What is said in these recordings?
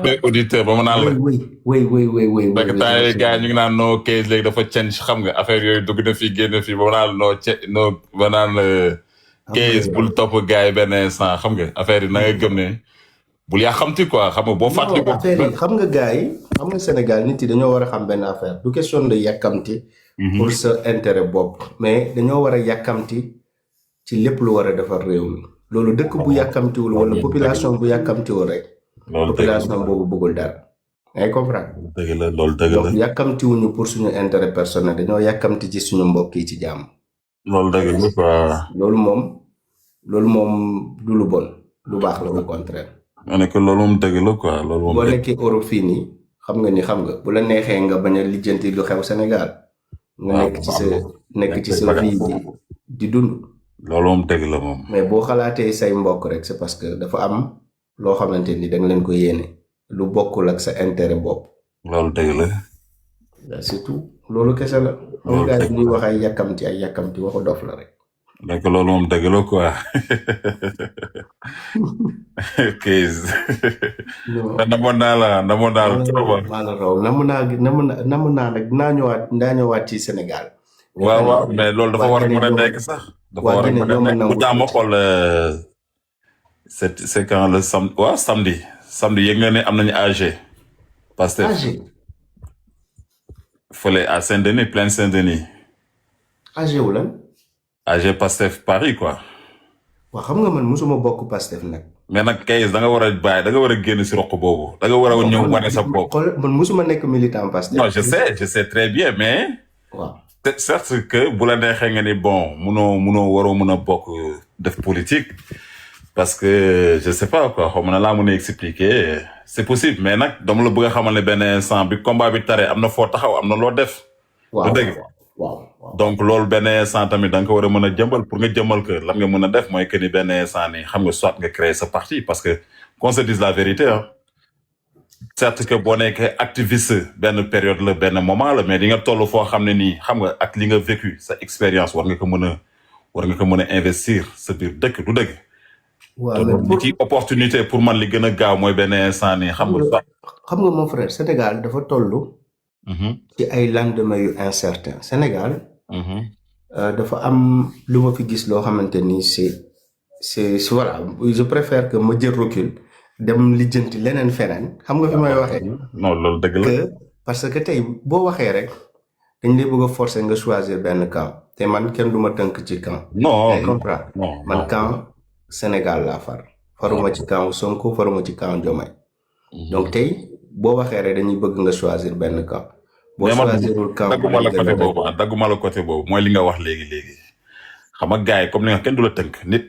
mais auditeur ba ma naan la. oui. parce que temps yii gars ñu ngi naan noo Case léegi dafa change xam nga affaire yooyu dugg na fii génn fii ba ma naan la noo ba naan la Case bul topp gars yi benn instant xam nga affaire yi na nga gëm ne bul yaa xamti quoi xam nga boo fàttali ko. affaire yi xam nga gars yi xam nga Sénégal nit yi dañoo war a xam benn affaire du question de yàkkamti pour sa intérêt bopp mais dañoo war a yàkkamti ci lépp lu war a defar réew mi loolu dëkk bu yàkkamtiwul wala population bu yàkkamtiwul rek population boobu bëggul dara ngay comprendre dëgg la loolu dëgg la donc yàkkamtiwuñu pour suñu intérêt personnel dañoo yàkkamti ci suñu mbokk yi ci jàmm loolu dëgg la quoi loolu moom du lu bon lu baax la au contraire ma ne ko loolu moom dëgg la quoi loolu moom boo nekkee Europe fii nii xam nga bu la neexee nga bañ a lijjanti lu xew Sénégal nga nekk ci sa vie di dund loolu moom dëgg la moom mais boo xalaatee say mbokk rek c'est parce que dafa am loo xamante ni da nga leen ko yéene lu bokkul ak sa intérêt bopp loolu dëgg la surtout loolu kese la xam nga gars yi ñuy wax ay yàkkamti waxu dof la rek donc loolu moom dëgg la quoi Case namoon naa la trop maa la raw namu naa nag dinaa ñëwaat ci Sénégal waaw mais loolu dafa war a mën a nekk sax dafa war a mën a nekk bu daa ma xool c'est quand le samedi yëg nga ne am nañu AG Pastef fële à Saint-Denis plein Saint-Denis AG wu lan AG Pastef Paris quoi waaw xam nga man musuma bokk Pastef nag mais nag Case da nga war a bàyyi da nga war a génn si roq boobu da nga war a ñëw wane sa bopp man musuma nekk militant Pastef non je sais très bien mais waaw certes que bu la neexee nga ni bon waroo mën a bokk def politique parce que je sais pas quoi xaw ma na laa mën a expliquer c'est possible mais nag dama la bëgg a xamal ne benn instant bi combat bi tare am na foo taxaw am na loo def du dëgg waaw donc loolu benn instant tamit da nga ko war a mën a jëmbal pour nga jëmbal que lan nga mën a def mooy que ni benn instant ni xam nga soit nga créer sa parti parce que qu'on se dise la vérité hein certes que boo nekkee activiste benn période la benn moment la mais di nga toll foo xam ne nii xam nga ak li nga vécu sa expérience war nga ko mën a investir sa biir dëkk du dëgg waaw ci opportunité pour man li gën a gaaw mooy benn instant nii xam nga mon frère Sénégal dafa toll ci ay lendemain yu incertain Sénégal dafa am lu ma fi gis loo xamante ni c'est voilà je préfère que ma jël recul dem lijjanti leneen feneen xam nga fi may waxee non loolu dëgg la parce que tey boo waxee rek dañ lay bëgg a forcer nga choisir benn camp te man kenn du ma tënk ci camp comprendre man camp Sénégal laa faruma ci camp Sonko faruma ci camp Diomaye donc tey boo waxee rek dañuy bëgg nga choisir benn camp boo choisirul camp dagguma la côté boobu mooy li nga wax léegi xam nga gars yi comme li nga kenn du la tënk nit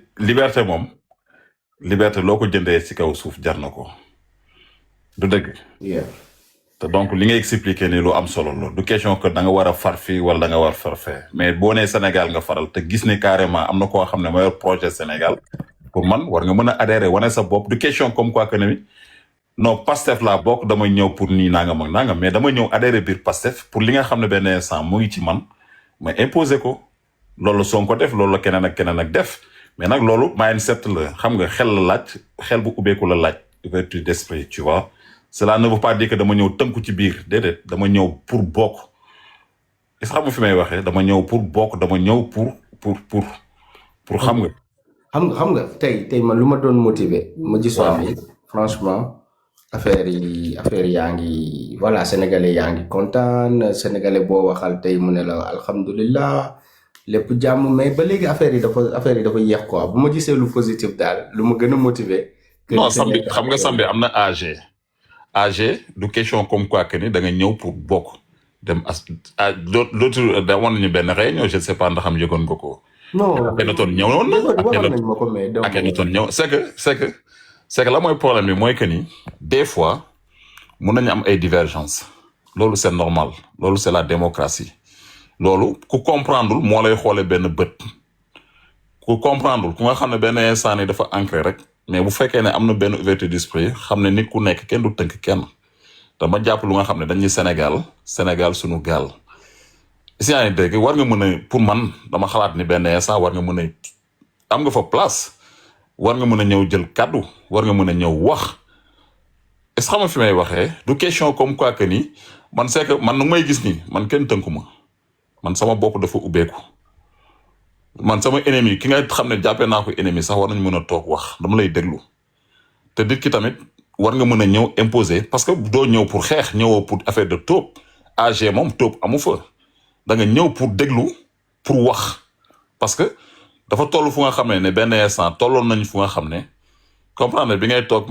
liberté loo ko jëndee ci kaw suuf jar na ko du dëgg te donc li nga expliqué ni lu am solo la du question que da nga war a far fii wala da nga war far fee mais boo nee Sénégal nga faral te gis ne carrément am na koo xam ne ma yor projet Sénégal pour man war nga mën a adhérer wane sa bopp du question comme quoi que ne non Pastef laa bokk dama ñëw pour nii nangam ak nangam mais dama ñëw adhérer biir Pastef pour li nga xam ne benn instant mu ngi ci man ma imposer ko loolu Sonko def loolu la keneen ak def mais nag loolu mindset la xam nga xel la laaj xel bu ubbeeku la laaj ouverture d'esprit tu vois cela ne veut pas dire que dama ñëw tënku ci biir déedéet dama ñëw pour bokk est-ce que xam nga fi may waxee dama ñëw pour bokk dama ñëw pour xam nga. xam nga tey man lu ma doon motiver. ma gisoon ni franchement affaire yaa ngi voilà sénégalais yaa ngi kontaan sénégalais boo waxal tey mu ne la alhamdulilah lépp jàmm mais ba léegi affaire yi dafa yéex quoi bu ma gisee lu positif daal lu ma gën a motiver. non samedi xam nga samedi am na AG du question comme quoi que ni da nga ñëw pour bokk dem l'autre da woon nañu benn réunion je ne sais pas ndax am yëgoon nga ko. non Akhenaton ñëwoon na Akhenaton ñëw c'est que la mooy problème bi mooy que ni des fois mun nañu am ay divergences loolu c'est normal loolu c'est la démocratie loolu ku comprendreul moo lay xoolee benn bët ku comprendreul ku nga xam ne benn instant yi dafa ancré rek mais bu fekkee ne am na benn ouverture d'esprit xam ne nit ku nekk kenn du tënk kenn dama jàpp lu nga xam ne dañuy Sénégal sunu gaal si yaa ngi dégg war nga mën a pour man dama xalaat ni benn instant war nga mën a am nga fa place war nga mën a ñëw jël kaddu war nga mën a ñëw wax est-ce que xam nga fi may waxee du question comme quoi que ni man c'est que man nu may gis nii man kenn tënku ma man sama bopp dafa ubbeeku man sama ennemi ki nga xam ne jàppee naa ko ennemi sax war nañ mën a toog wax dama lay déglu te nit ki tamit war nga mën a ñëw imposer parce que doo ñëw pour xeex ñëwoo pour affaire de tóob AG moom tóob amu fa da nga ñëw pour déglu pour wax parce que dafa toll fu nga xam ne benn instant tolloon nañ fu nga xam ne comprendre bi ngay toog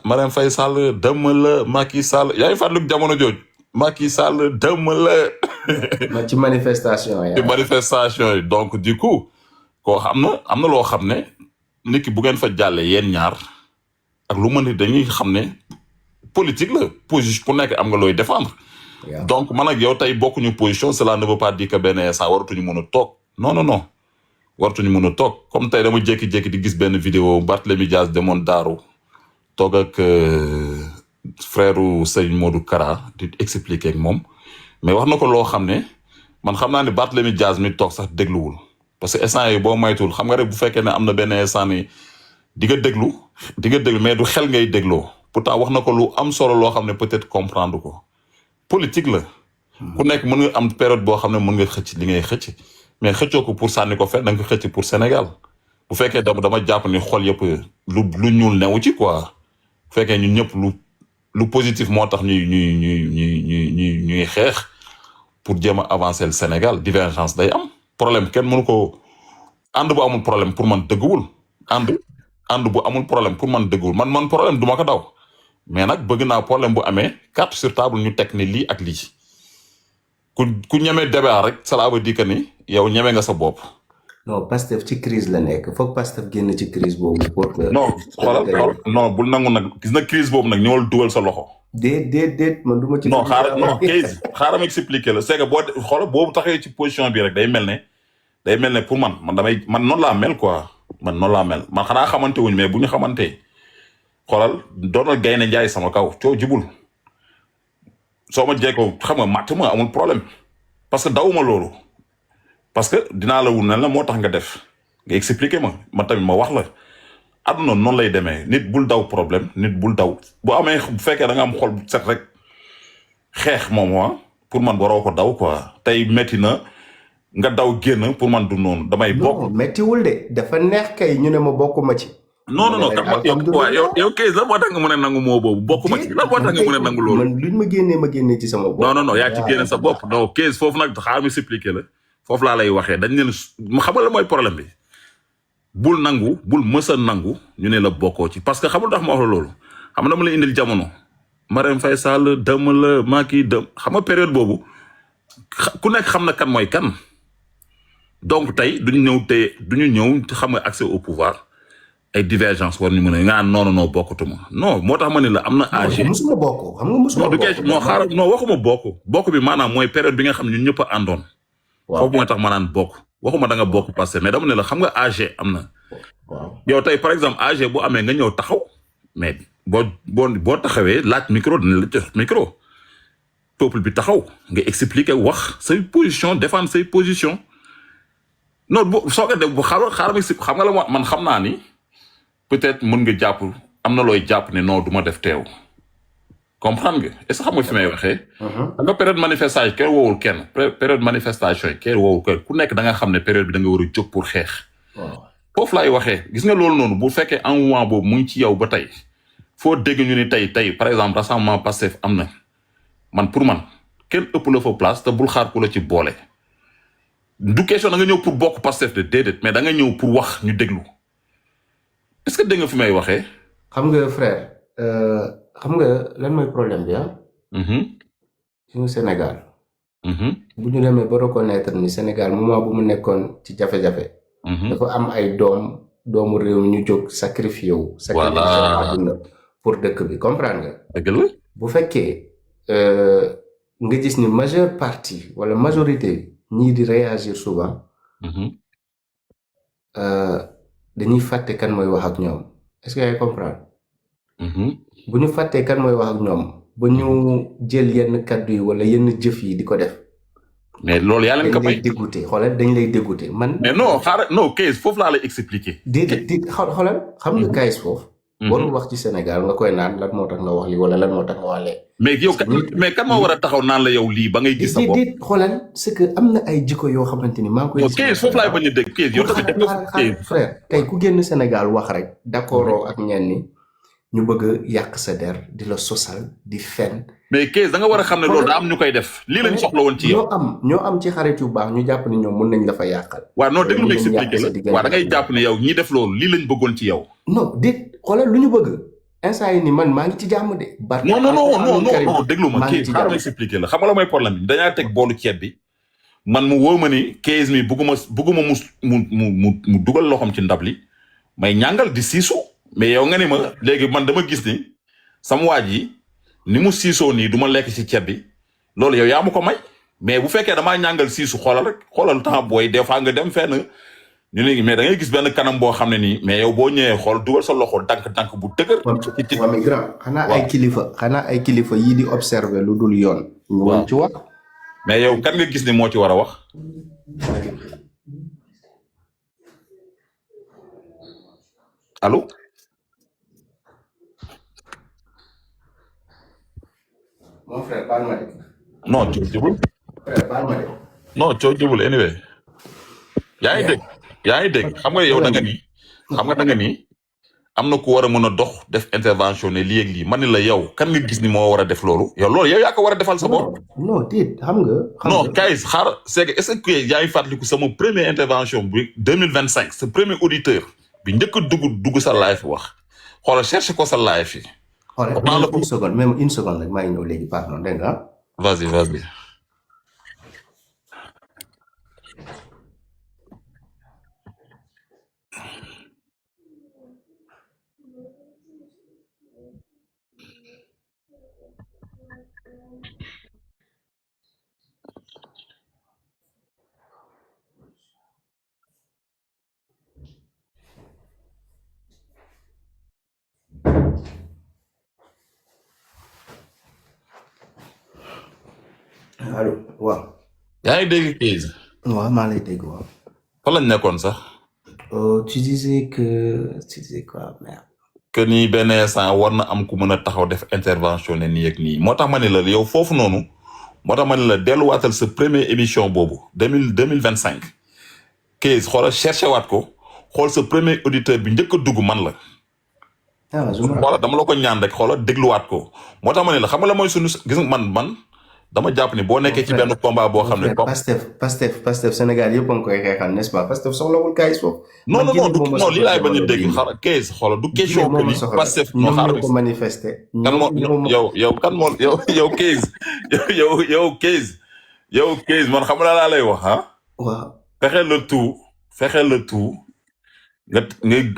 Marème Faye Sall dëmm la Macky Sall yaa ngi fàttaliku jamono jooju Macky Sall dëmm la. ci manifestation yi. ci manifestation yi donc du coup koo xam na am na loo xam ne nit ki bu ngeen fa jàllee yéen ñaar ak lu mën dañuy xam ne politique la position ku nekk am nga looy défendre. donc man ak yow tey bokkuñu position cela ne veut pas dire que benn instant waratuñu mën a toog non. wartuñu mën a toog comme tey dama jékki-jékki di gis benn vidéo Barthélémy Dias demoon Daaru toog ak frère Sëñ Modou Kara di expliquer ak moom mais wax na ko loo xam ne man xam naa ne Barthélémy Dias mi toog sax dégluwul parce que instant yi boo maytul xam nga rek bu fekkee ne am na benn instant ni di nga déglu mais du xel ngay dégloo pourtant wax na ko lu am solo loo xam ne peut-être comprendre ko politique la ku nekk mën nga am période boo xam ne mën nga xëcc li ngay xëcc mais xëccoo ko pour sànni ko fe da nga ko xëcc pour Sénégal bu fekkee dama jàpp ni xol yëpp lu ñuul newu ci quoi bu fekkee ñun ñëpp lu positif moo tax ñuy xeex pour jéem a avancer le Sénégal divergence day am problème kenn mënu ko ànd bu amul problème pour man dëgguwul ànd bu amul problème pour man dëgguwul man problème du ma ko daw mais nag bëgg naa problème bu amee carte sur table ñu teg ni lii ak lii ku ñemee débat rek cela veut dire que ni yow ñeme nga sa bopp. non Pastef ci crise la nekk foog Pastef génn ci crise boobu pour que. non xoolal non bul nangu nag gis na crise boobu nag ñëwal dugal sa loxo. déet man du ma ci. non xaaral ma expliquer la c'est que boo xoolal boobu taxee ci position bi rek day mel ne pour man noonu laa mel quoi man noonu laa mel man xanaa xamante wuñ mais bu ñu xamantee xoolal doonal gaynde njaay sama kaw coo jibul soo ma jeekoo xam nga matt ma amul problème parce que dawuma loolu. parce que dinaa la wun ne la moo tax nga def nga expliquer ma tamit ma wax la àdduna noonu lay demee nit bul daw problème nit bul daw bu amee bu fekkee da nga am xol bu set rek xeex moom pour man waroo ko daw quoi tey métti na nga daw génn pour man du noonu damay bokk. non méttiwul de dafa neex kay ñu ne ma bokkuma ci. non yow kay lan moo tax nga mën a nangu moo boobu bokkuma ci lan moo tax nga mën a nangu loolu. man luñ ma génnee ci sama bopp. non yaa ci génne sa bopp non kay foofu nag xaaral ma expliquer la. foofu laa lay waxee dañ leen ma xamal la mooy problème bi bul mës a nangu ñu ne la bokkoo ci parce que xamul tax ma wax la loolu xam nga dama la indil jamono Marème Faye Sall dëmm la Macky dëm xam nga période boobu ku nekk xam na kan mooy kan donc tey duñu ñëw xam nga accès au pouvoir ay divergence war ñu mën a nga non bokkatuma non moo tax ma ne la am na âge. musuma bokk xam nga musuma bokk non xaaral non waxuma bokk bi maanaam mooy période bi nga xam ñun ñëpp a àndoon. waaw foofu mooy tax ma naan bokk waxuma da nga bokk parce que mais dama ne la xam nga AG am na. waaw yow tey par exemple AG bu amee nga ñëw taxaw mais boo taxawee laaj micro dina la jox micro peuple bi taxaw nga expliquer wax say position défendre say position non soo ko def bu xaaral xam nga la man xam naa ni peut-être mën nga jàpp am na looy jàpp ne non du ma def teew. comprendre nga est-ce que xam nga fi may waxee. nga période manifestation kenn woowul kenn période manifestation yi kenn woowul kenn ku nekk da nga xam ne période bi da nga war a jóg pour xeex. foofu laay waxee gis nga loolu noonu bu fekkee engouement boobu mu ngi ci yow ba tey foo dégg ñu ni tey par exemple rassemblement Pastef am na pour man kenn ëpp la fa place te bul xaar ku la ci boole. du question da nga ñëw pour bokk Pastef de déedéet mais da nga ñëw pour wax ñu déglu est-ce que dégg nga fi may waxee. xam nga frère. xam nga lan mooy problème bi suñu Sénégal. bu ñu demee ba reconnaître ni Sénégal moment bu mu nekkoon ci jafe-jafe. dafa am ay doomu réew ñu jóg sacrifié wu. sacrifié àdduna pour dëkk bi comprendre nga. dëgg la bu fekkee nga gis ni majeure partie wala majorité ñii di réagir souvent. dañuy fàtte kan mooy wax ak ñoom est-ce que yaay comprendre. bu ñu fàttee kan mooy wax ak ñoom ba ñu jël yenn kaddu yi wala yenn jëf yi di ko def. mais loolu yaa leen ko may dañ lay dégoûté xoolal dañ lay dégoûté man. mais non xaaral non Kayz foofu laa lay expliquer. déedéet xoolal xam nga Kayz foofu. warul wax ci Sénégal nga koy naan lan moo tax nga wax lii wala lan moo tax nga wax lee. mais yow mais kan moo war a taxaw naan la yow lii ba ngay gis sa bopp. déedéet xoolal c'est que am na ay jikko yoo xamante ni maa ngi koy. ok foofu laay bañ a dégg kii yow tamit def nga frère tey ku génn Sénégal wax rek d'accord ak ñenn ñi ñu bëgg a yàq sa der di la sosal di fen. mais Kees da nga war a xam ne loolu daa am ñu koy def lii lañ soxla woon ci yow. ñoo am ci xarit yu baax ñu jàpp ni ñoom mën nañ la fa yàqal. waaw non déglu ma expliqué la waaw da ngay jàpp ne yow ñi def loolu lii lañ bëggoon ci yow. non déet xoolal lu ñu bëgg instant yi ni man maa ngi ci jàmm de. non déglu ma kii xaaral ma expliqué la xam nga la mooy problème bi dañaa teg boolu ceeb bi man mu wóor ma ni Kees mi bugguma mu dugal loxoom ci ndab li may ñàngal di siisu mais yow nga ni ma léegi man dama gis ni sama waaj yi ni mu siisoo nii du ma lekk ci ceeb bi loolu yow yaa ma ko may mais bu fekkee damaa ñàngal siisu xoolal temps booy des fois nga dem fenn ñu ne mais da ngay gis benn kanam boo xam ne nii mais yow boo ñëwee xool dugal sa loxo dank bu dëgër. waaw mais grand xanaa ay kilifa yii di observer lu dul yoon. ñu mën ci wax. mais yow kan nga gis ni moo ci war a wax. allo. mon frère baal ma de. non coow jubul. frère baal ma de. non coow jubul anyway. yaa ngi dégg xam nga yow da nga ni am na ku war a mën a dox def intervention ne lii ak lii man ni la yow kan nga gis ni moo war a def loolu yow yaa ko war a defal sa bopp. non déet xam nga. non Kayz xaar c'est que est-ce que yaa ngi fàttaliku sama première intervention bi 2025 sa premier auditeur bi njëkk a dugg sa live wax xoolal cherche ko sa live yi. xoolal même une seconde rek maa ngi ñëw léegi pardon dégg nga. vas-y. allo waaw. yaa ngi dégg Kees. waaw maa lay dégg waaw. fan lañ nekkoon sax. tu disais quoi merde. que ni benn instant war na am ku mën a taxaw def intervention ne nii ak nii moo tax ma ne la yow foofu noonu moo tax ma ne la delluwaatal sa première émission boobu 2025 Kees xoolal cherché waat ko xool sa premier auditeur bi njëkk a dugg man la. xoolal dama la ko ñaan rek xoolal dégluwaat ko moo tax ma ne la xam nga la mooy sunu gis nga man. dama jàpp ni boo nekkee ci benn combat boo xam ne. Pastef Sénégal yëpp a ngi koy xeexal n'est-ce pas Pastef soxlawul Kayz foofu. non lii laay bañ a dégg xaaral Kayz xoolal du question que ni Pastef moo xaaral ko manifester. kan moo yow Kayz man xam nga laa lay wax ah. waaw fexeel le tout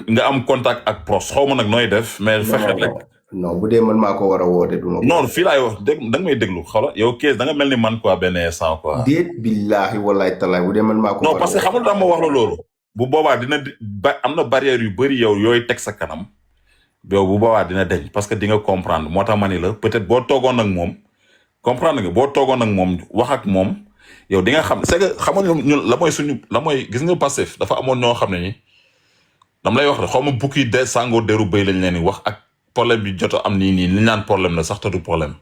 nga am contact ak pros xaw ma nag nooy def mais fexeel rek. non bu dee man maa ko war a woote du ma. non fii laay wax da nga may déglu xoolal yow Kees da nga mel ni man quoi benn instant quoi. déet billaahi wallaahi talaay bu dee man maa ko. non parce que xam nga dama wax la loolu. bu boobaa am na barrière yu bëri yow yooyu teg sa kanam yow bu boobaa dina deñ parce que di nga comprendre moo tax ma ni la peut-être boo toogoon ak moom comprendre nga boo toogoon ak moom wax ak moom yow di nga xam c'est que xam nga ñun la mooy gis nga Pastef dafa amoon ñoo xam ne ni dama lay wax rek xaw ma bukki de sangoo deru bëy lañ leen di wax ak. problème bi jot am nii li naan problème la sax te du problème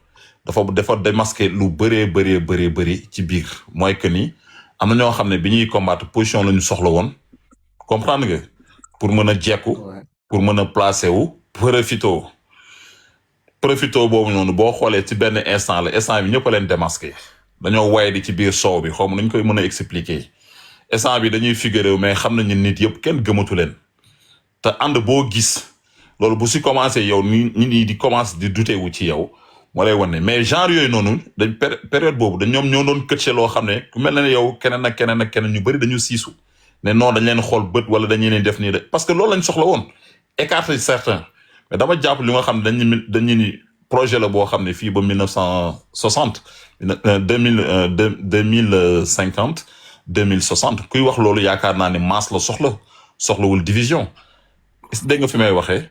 dafa démasquer lu bëree ci biir mooy que ni am na ñoo xam ne bi ñuy combattre position la ñu soxla woon comprendre nga pour mën a jekku pour mën a placer wu profito boobu noonu boo xoolee ci benn instant bi ñëpp a leen démasquer dañoo waye di ci biir soow bi xaw ma nañ koy mën a expliquer instant bi dañuy figurer mais xam nañu nit yëpp kenn gëmatu leen te ànd boo gis loolu bu si commencé yow nit ñi di commencé di douter wu ci yow moo lay wan ne mais genre yooyu noonu dañ période boobu ñoom ñoo doon këcce loo xam ne ku mel ne yow keneen ak keneen ñu bëri dañu siisu ne non dañ leen xool bët wala dañu leen def nii de parce que loolu lañ soxla woon écarter certains mais dama jàpp li nga xam ne dañu ni projet la boo xam ne fii ba 1960 2050 2060 kuy wax loolu yaakaar naa ne masse la soxlawul division dégg nga fi may waxee.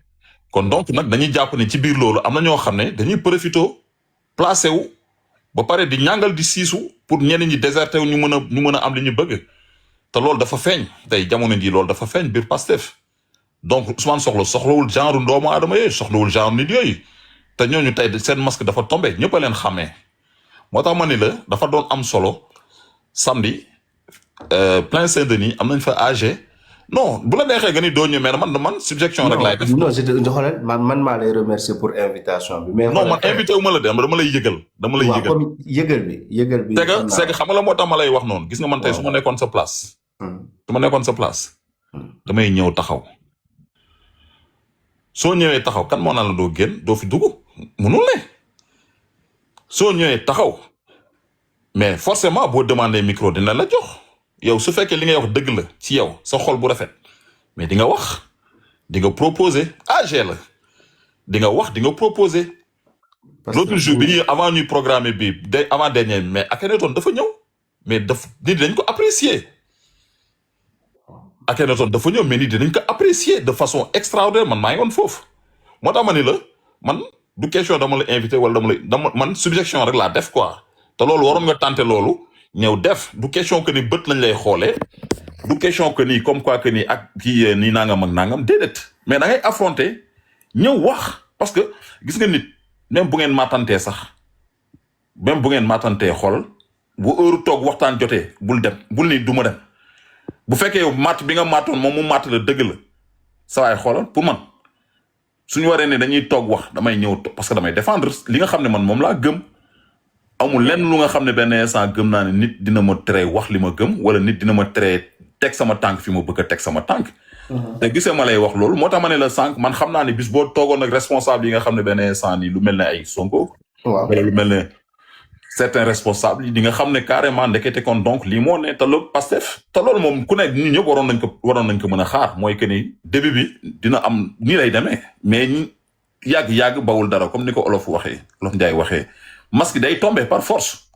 kon donc nag dañuy jàpp ne ci biir loolu am na ñoo xam ne dañuy profito placé wu ba pare di ñàngal di siisu pour ñeneen ñi déserté wu ñu mën a am li ñu bëgg te loolu dafa feeñ tey jamono ji loolu dafa feeñ biir Pastef donc Ousmane soxlawul genre doomu aadama yooyu soxlawul genre nit yooyu te ñooñu tey seen masque dafa tombé ñëpp a leen xàmmee moo tax ma ni la dafa doon am solo samedi plein Saint-Denis am nañ fa AG non bu la neexee nga ni doo ñu mais man subjection rek laay def. non xoolal man maa lay remercier pour invitation bi. mais non man invité wu ma la dem dama lay yëgal. waaw comme yëgal bi. c'est que xam nga la moo tax ma lay wax noonu gis nga man tey su ma nekkoon sa place. damay ñëw taxaw. soo ñëwee taxaw kan moo naan la doo génn doo fi dugg munul ne soo ñëwee taxaw mais forcément boo demandé micro dina la jox yow su fekkee li ngay wax dëgg la ci yow sa xol bu rafet mais di nga wax di nga proposer AG la di nga wax di nga proposer. l'autre jour bi ñuy avant ñuy programmer bi avant dernier mais Akhenaton dafa ñëw mais nit dañ ko apprécier. Akhenaton dafa ñëw mais nit dinañ ko apprécier de façon extraordinaire man maa ngi woon foofu moo tax ma ni la man du question dama la invité wala man subjection rek laa def quoi te loolu waroon nga tenter loolu ñëw def du question que ni bët lañ lay xoolee du question que ni comme quoi que ni ak kii nii nangam ak nangam déedéet mais da ngay affronter ñëw wax parce que gis nga nit même bu ngeen matantee sax même bu ngeen matantee xool bu heure toog waxtaan jotee bul dem bul ni du ma dem. bu fekkee yow matt bi nga mattoon moom mu matt la dëgg la sa waay xoolal pour man suñu waree ne dañuy toog wax damay ñëw parce que damay défendre li nga xam ne man moom laa gëm amul lenn lu nga xam ne benn instant gëm naa ne nit dina ma tere wax li ma gëm wala nit dina ma tere teg sama tànk fi ma bëgg a teg sama tànk. te gisee ma lay wax loolu moo tax ma ne la sànq man xam naa ne bis boo toogoon ak responsable yi nga xam ne benn instant nii lu mel ne ay Sonko. waaw wala lu mel ne certains responsables yi di nga xam ne carrément ndekete kon donc lii moo ne te loolu Pastef te loolu moom ku nekk ñun ñëpp waroon nañ ko mën a xaar mooy que ni début bi dina am nii lay demee mais ñi yàgg bawul dara comme ni ko Olof Njaay waxee masque day tombé par force.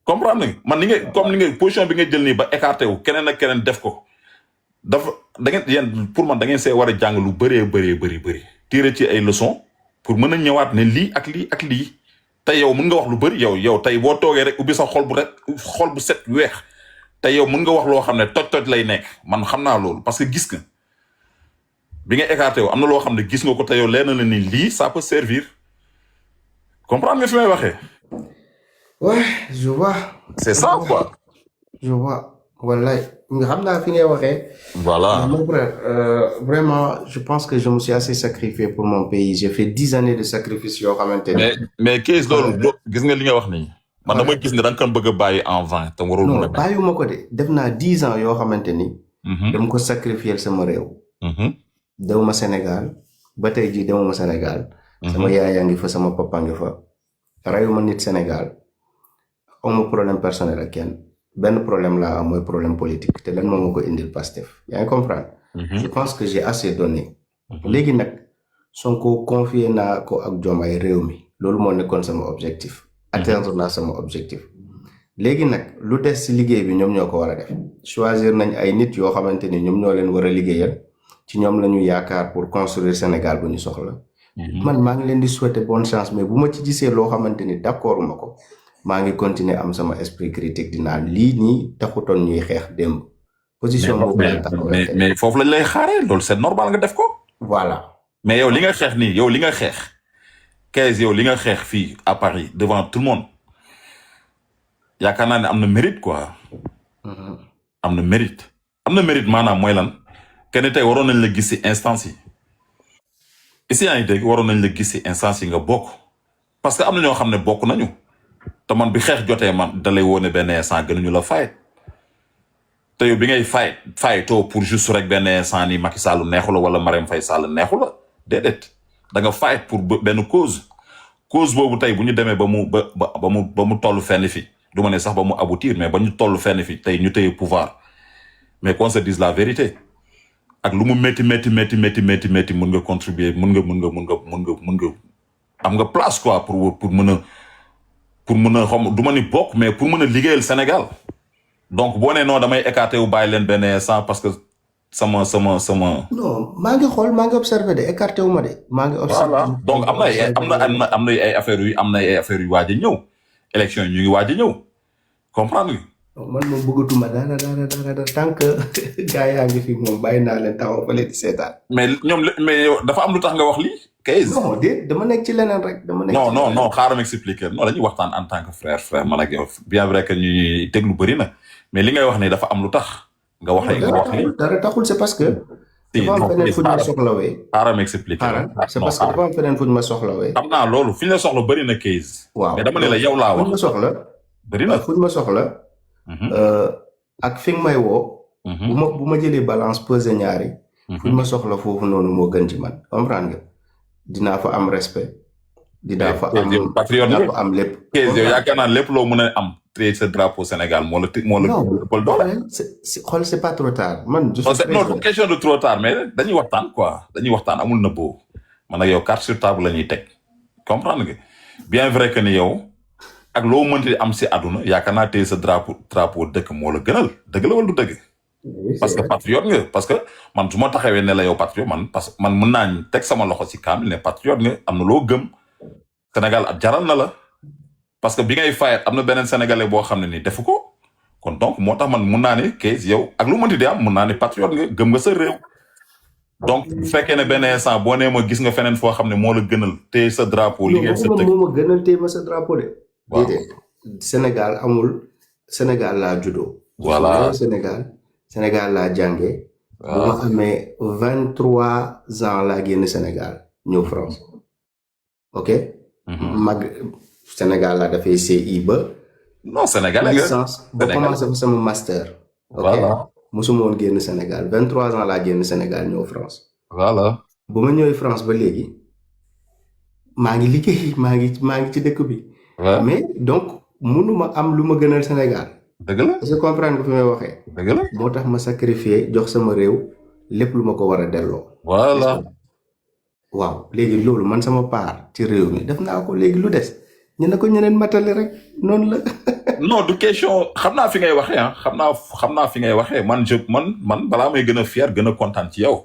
comprendre nga man ni nga position bi nga jël nii ba écarté wu keneen ak keneen def ko dafa da ngeen yéen pour man da ngeen see war a jàng lu bëri tirer ci ay leçons pour mën a ñëwaat ne lii ak lii. tey yow mën nga wax lu bëri yow tey boo toogee rek ubbi sa xol bu set weex tey yow mën nga wax loo xam ne toj lay nekk man xam naa loolu parce que gis nga bi nga écarté yow am na loo xam ne gis nga ko te yow leer na la ni lii ça peut servir comprendre nga fi may waxee. ouais je vois. c'est ça quoi. je vois wallaay nga xam naa fi ngay waxee. voilà vraiment je pense que je me suis assez sacrifié pour mon pays j'ai fait 10 années de sacrifice yoo xamante ne. mais Kees loolu gis nga li nga wax nii. man dama gis ne da nga ko bëgg a bàyyi en 20 te warul mën a. non bàyyiwuma ko de def naa 10 ans yoo xamante ni. dama ko sacrifier sama réew. dewuma Sénégal ba tey jii demuma Sénégal. sama yaay yaa ngi fa sama papa ngi fa. reyuma nit Sénégal amu problème personnel ak kenn. benn problème laa am mooy problème politique te lan moom ma ko indil Pastef yaa ngi comprendre. je pense que j'ai assez donné. léegi nag Sonko confié naa ko ak Diomaye réew mi loolu moo nekkoon sama objectif. atteindre naa sama objectif. léegi nag lu des ci liggéey bi ñoom ñoo ko war a def choisir nañ ay nit yoo xamante ni ñoom ñoo leen war a liggéeyal ci ñoom la ñu yaakaar pour construire Sénégal bu ñu soxla. man maa ngi leen di souhaiter bonne chance mais bu ma ci gisee loo xamante ni d'accord ma ko. maa ngi continuer am sama esprit critique dinaa lii nii taxutoon ñuy xeex démb. position boobu la taxawee mais foofu lañ lay xaaree loolu c'est normal nga def ko. voilà mais yow li nga xeex nii yow li nga xeex. Kees yow li nga xeex fii à Paris devant tout le monde yaakaar naa ne am na mérite quoi. am na mérite maanaam mooy lan. kenn tey waroon nañ la gis ci instance yi. ici yaa ngi dégg waroon nañ la gis ci instance yi nga bokk. parce que am na ñoo xam ne bokk nañu. te man bi xeex jotee man da lay wone benn instant gënuñu la fayet te yow bi ngay fayetoo pour juste rek benn instant ni Macky Sall neexu la wala Marème Faye Sall neexu la déedéet da nga fayet pour benn cause boobu tey bu ñu demee ba mu toll fenn fi du ma ne sax ba mu aboutir mais ba ñu toll fenn fi tey ñu téye pouvoir mais qu'on se dise la vérité ak lu mu métti mën nga contribuer mën nga am nga place quoi pour mën a xam du ma ni bokk mais pour mën a liggéeyal Sénégal donc boo nee non damay écarté wu bàyyi leen benn instant parce que sama. non maa ngi xool maa ngi observé de écarté wu ma de. maa ngi observé voilà donc am na ay affaires yu waaj a ñëw élection yi ñu ngi waaj a ñëw comprendre nga man moom bëggatuma dara tant que gars yaa ngi fi moom bàyyi naa leen taxaw fële di seetaan. mais ñoom mais yow dafa am lu tax nga wax lii Kayz. non déet dama nekk ci leneen rek dama nekk. non xaaral ma expliquer non dañuy waxtaan en tant que frère man ak yow bien vrai que ñuy déglu bëri na mais li ngay wax ni dafa am lu tax nga wax lii. dara taxul c'est parce que. dafa am feneen fu ñu ma soxlawee. xaaral ma expliquer. c'est parce que dafa am feneen fu ñu ma soxlawee. xam naa loolu fi ñu la soxla bëri na Kayz. waaw mais dama ne la yow laa wax. fu ñu ma soxla. bëri na fu ñu ma soxla. ak fi nga may woo. bu ma jëlee balance pesé ñaari. fu ñu ma soxla foofu noonu moo gën ci man comprendre nga. dinaa fa am respect. dinaa fa am lépp. Kayz yow yaakaar naa lépp loo mën a am. créer sa drapeau Sénégal moo la ëppal doole. xool c'est pas trop tard man. non question de trop tard mais dañuy waxtaan quoi dañuy waxtaan amul nëbboo man ak yow carte sur table la ñuy teg comprendre nga bien vrai que ni yow ak loo mënti am si àdduna yaakaar naa tey sa drapeau dëkk moo la gënal dëgg la wala du dëgg. parce que patriote nga parce que man su ma taxawee ne la yow patriote parce que man mën naa teg sama loxo si kaamil ne patriote nga am na loo gëm Sénégal ak jaral na la. parce que bi ngay fayat am na beneen sénégalais boo xam ne ni defu ko kon donc moo tax man mun naa ne Kayz yow ak lu mënti di am mun naa ne patriote nga gëm nga sa réew donc bu fekkee ne benn instant boo nee ma gis nga feneen foo xam ne moo la gënal téye sa drapeau liggéey sa dëkk moo ma gënal téye ma sa drapeau de déedéet Sénégal amul Sénégal laa juddoo voilà Sénégal laa jàngee bu ma amee 23 ans laa génn Sénégal ñëw France ok mag Sénégal laa dafay CI ba. non Sénégalais nga licence ba commencé fa sama master. voilà ok mosuma woon génn Sénégal 23 ans laa génn Sénégal ñëw France. voilà bu ma ñëwee France ba léegi maa ngi liggéey maa ngi ci dëkk bi. mais donc mënuma am lu ma gënal Sénégal. dëgg la je comprends nga fi may waxee. dëgg la moo tax ma sacrifier jox sama réew lépp lu ma ko war a delloo. voilà. waaw léegi loolu man sama part ci réew mi def naa ko léegi lu des. ñu ne ko ñeneen matale rek noonu la. non du question xam naa fi ngay waxee ah xam naa fi ngay waxee man balaa may gën a fier gën a kontaan ci yow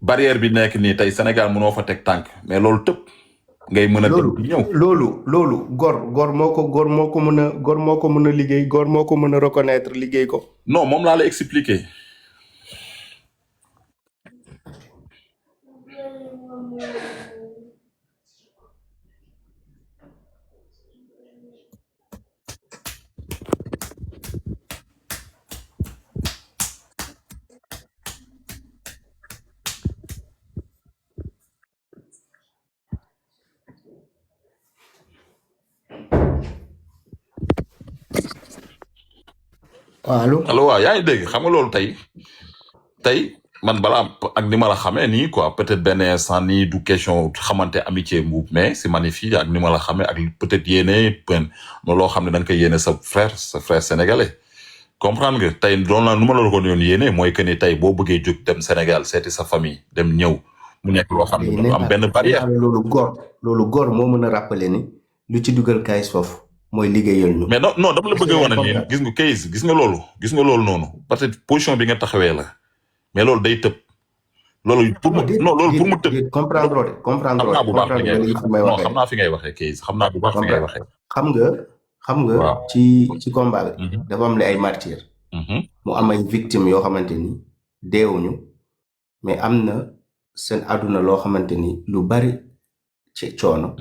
barrière bi nekk nii tey Sénégal mënoo fa teg tànk mais loolu tëpp ngay mën a. ñëw loolu gor moo ko mën a liggéey gor moo ko mën a reconnaître liggéey ko. non moom laa la expliquer. allo waaw yaa ngi dégg xam nga loolu tey man balaa ak ni ma la xamee nii quoi peut-être benn instant nii du question xamante amitié mbuub mais si magnifique ak ni ma la xamee ak peut-être yéene loo xam ne da nga koy yéene sa frère sénégalais comprendre nga tey doon naa nu ma la ko yoon yéene mooy que ni tey boo bëggee jóg dem Sénégal seeti sa famille dem ñëw mu nekk loo xam ne du am benn barrière. loolu góor moo mën a rappeler ni lu ci dugal Kayz foofu. mooy liggéeyal ñu. mais non dama la bëgg a wane nii gis nga Kayz gis nga loolu noonu parce que position bi nga taxawee la mais loolu day tëb. loolu pour mu tëb. comprendre xam naa bu baax fi ngay waxee xam naa fi ngay waxee Kayz xam naa bu baax fi ngay waxee. xam nga ci combat bi. dafa am ay martyrs. mu am ay victimes yoo xamante ni deewuñu mais am na seen àdduna loo xamante ni lu bari ci coono.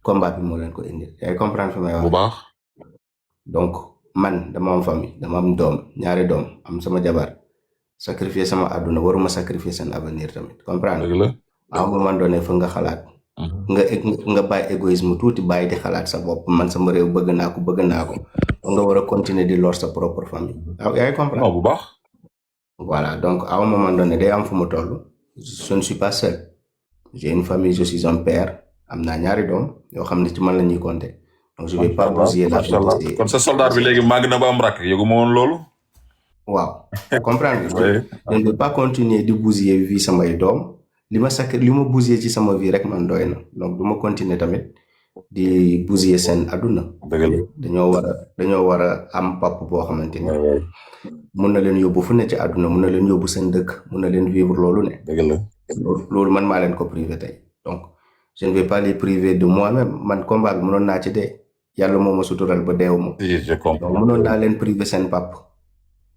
combat bi moo leen ko indil yaay comprendre fi may wax bu baax. donc man dama am famille dama am doom ñaari doom am sama jabar sacrifier sama àdduna waruma sacrifier seen avenir tamit comprendre à un moment donné fa nga xalaat nga bàyyi égoïsme tuuti bàyyi di xalaat sa bopp man sama réew bëgg naa ko nga war a continuer di lor sa propre famille yaay comprendre bu baax. voilà donc à un moment donné day am fu mu toll je ne suis pas seul j'ai une famille je suis un père am naa ñaari doom yoo xam ne ci man la ñuy compter donc je vais pas bousiller la vie. kon sa soldat bi léegi màgg na ba am rakk yëgu ma woon loolu. waaw comprendre je ne vais pas continuer di bousiller vie samay doom li ma bousiller ci sama vie rek man doy na donc du ma continuer tamit di bousiller seen àdduna. dañoo war a am pap boo xamante ni mun na leen yóbbu fu ne ci àdduna mun na leen yóbbu seen dëkk mun na leen vivre loolu ne. loolu man maa leen ko privé tey donc. je ne vais pas les priver de moi-même man combat bi mënoon naa ci dee yàlla moo ma sutural ba deewuma. Si, je donc comprends. mënoon naa leen privé seen pap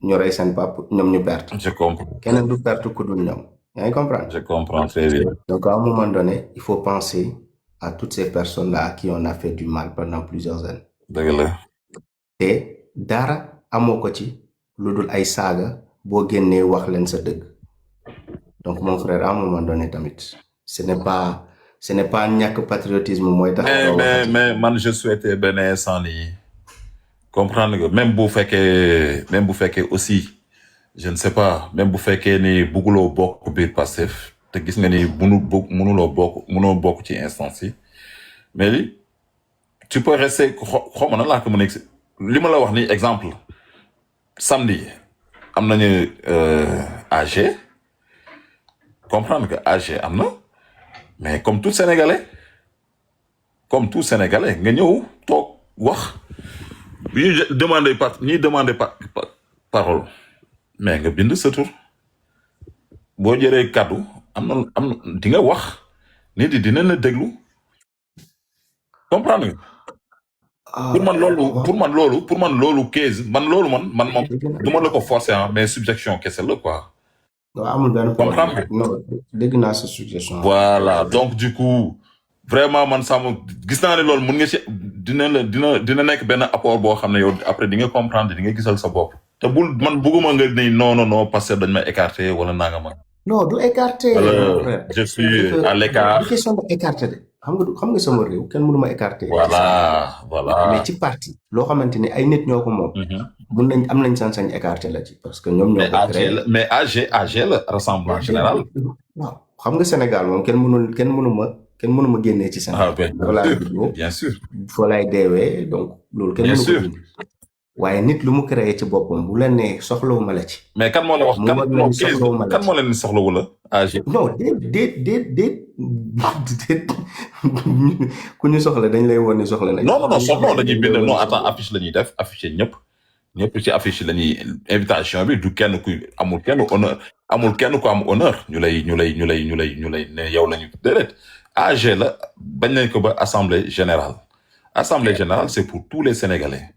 ñu rey seen pap ñoom ñu perte. Je comprends. keneen du perte ku dul ñoom. yaa ngi comprendre. Je comprends très bien. donc à un moment donné il faut penser à toutes ces personnes-là à qui on a fait du mal pendant plusieurs années. dëgg la. te dara amoo ko ci lu dul ay saaga boo génnee wax leen sa dëgg. donc mon frère à un moment donné tamit ce n'est pas ñàkk patriotisme mooy tax. mais man je souhaitais benn instant nii comprendre nga même bu fekkee aussi je ne sais pas même bu fekkee ni bugguloo bokk biir Pastef te gis nga ni mënoo bokk ci instance yi mais li tu peux rester xaw ma nan laa ko mën a li ma la wax ni exemple samedi am nañu AG comprendre que AG am na mais comme tout Sénégalais nga ñëw toog wax ñuy demander parole mais nga bind sa tur boo jëree kaddu am na di nga wax nit yi dinañ la déglu comprendre nga. pour man loolu case man moom du ma la ko forcer mais subjection kese la quoi. waaw amul benn comprendre nga. non dégg naa sa suggestion. voilà donc du coup vraiment man gis naa ne loolu mun nga ci dina nekk benn apport boo xam ne yow après di nga comprendre di nga gisal sa bopp. te man bugguma nga ni non parce que dañ ma écarté wala nanga ma. non du écarté. je suis à l'écart. du question de écarté de xam nga sama réew kenn mënu ma écarté. voilà. mais ci parti loo xamante ni ay nit ñoo ko moom. am nañ sañ-sañ écarté la ci parce que ñoom ñoo ko créé. mais AG la rassemblement général. waaw xam nga Sénégal moom kenn mënu ma génnee ci Sénégal. bien sûr. foo laay deewee donc loolu kenn mënu ko dindi. waaye nit lu mu créé ci boppam bu la nee soxlawuma la ci. mais kan moo la wax kan moo leen soxlawu la AG. non déet ku ñu soxla dañ lay woon ni soxla nañ. non soxla dañuy bind non attends affiche la ñuy def affiché ñëpp ci affiche la ñuy invitation bi du kenn ku amul kenn ku am honneur ñu lay ne yow la ñu déedéet AG la bañ nañ ko ba assemblée générale c'est pour tous les Sénégalais.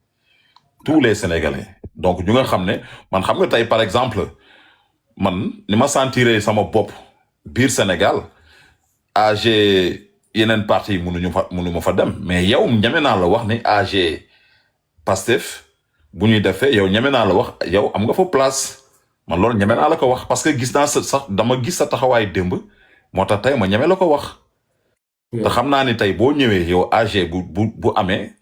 donc ñu nga xam ne man xam nga tey par exemple man ni ma sentiré sama bopp biir Sénégal AG yeneen parti yi mënu ma fa dem mais yow ñeme naa la wax ni AG Pastef bu ñuy defee yow ñeme naa la wax yow am nga fa place man loolu ñeme naa la ko wax parce que gis naa dama gis sa taxawaay démb moo tax tey ma ñeme la ko wax. te xam naa ni tey boo ñëwee yow AG bu amee.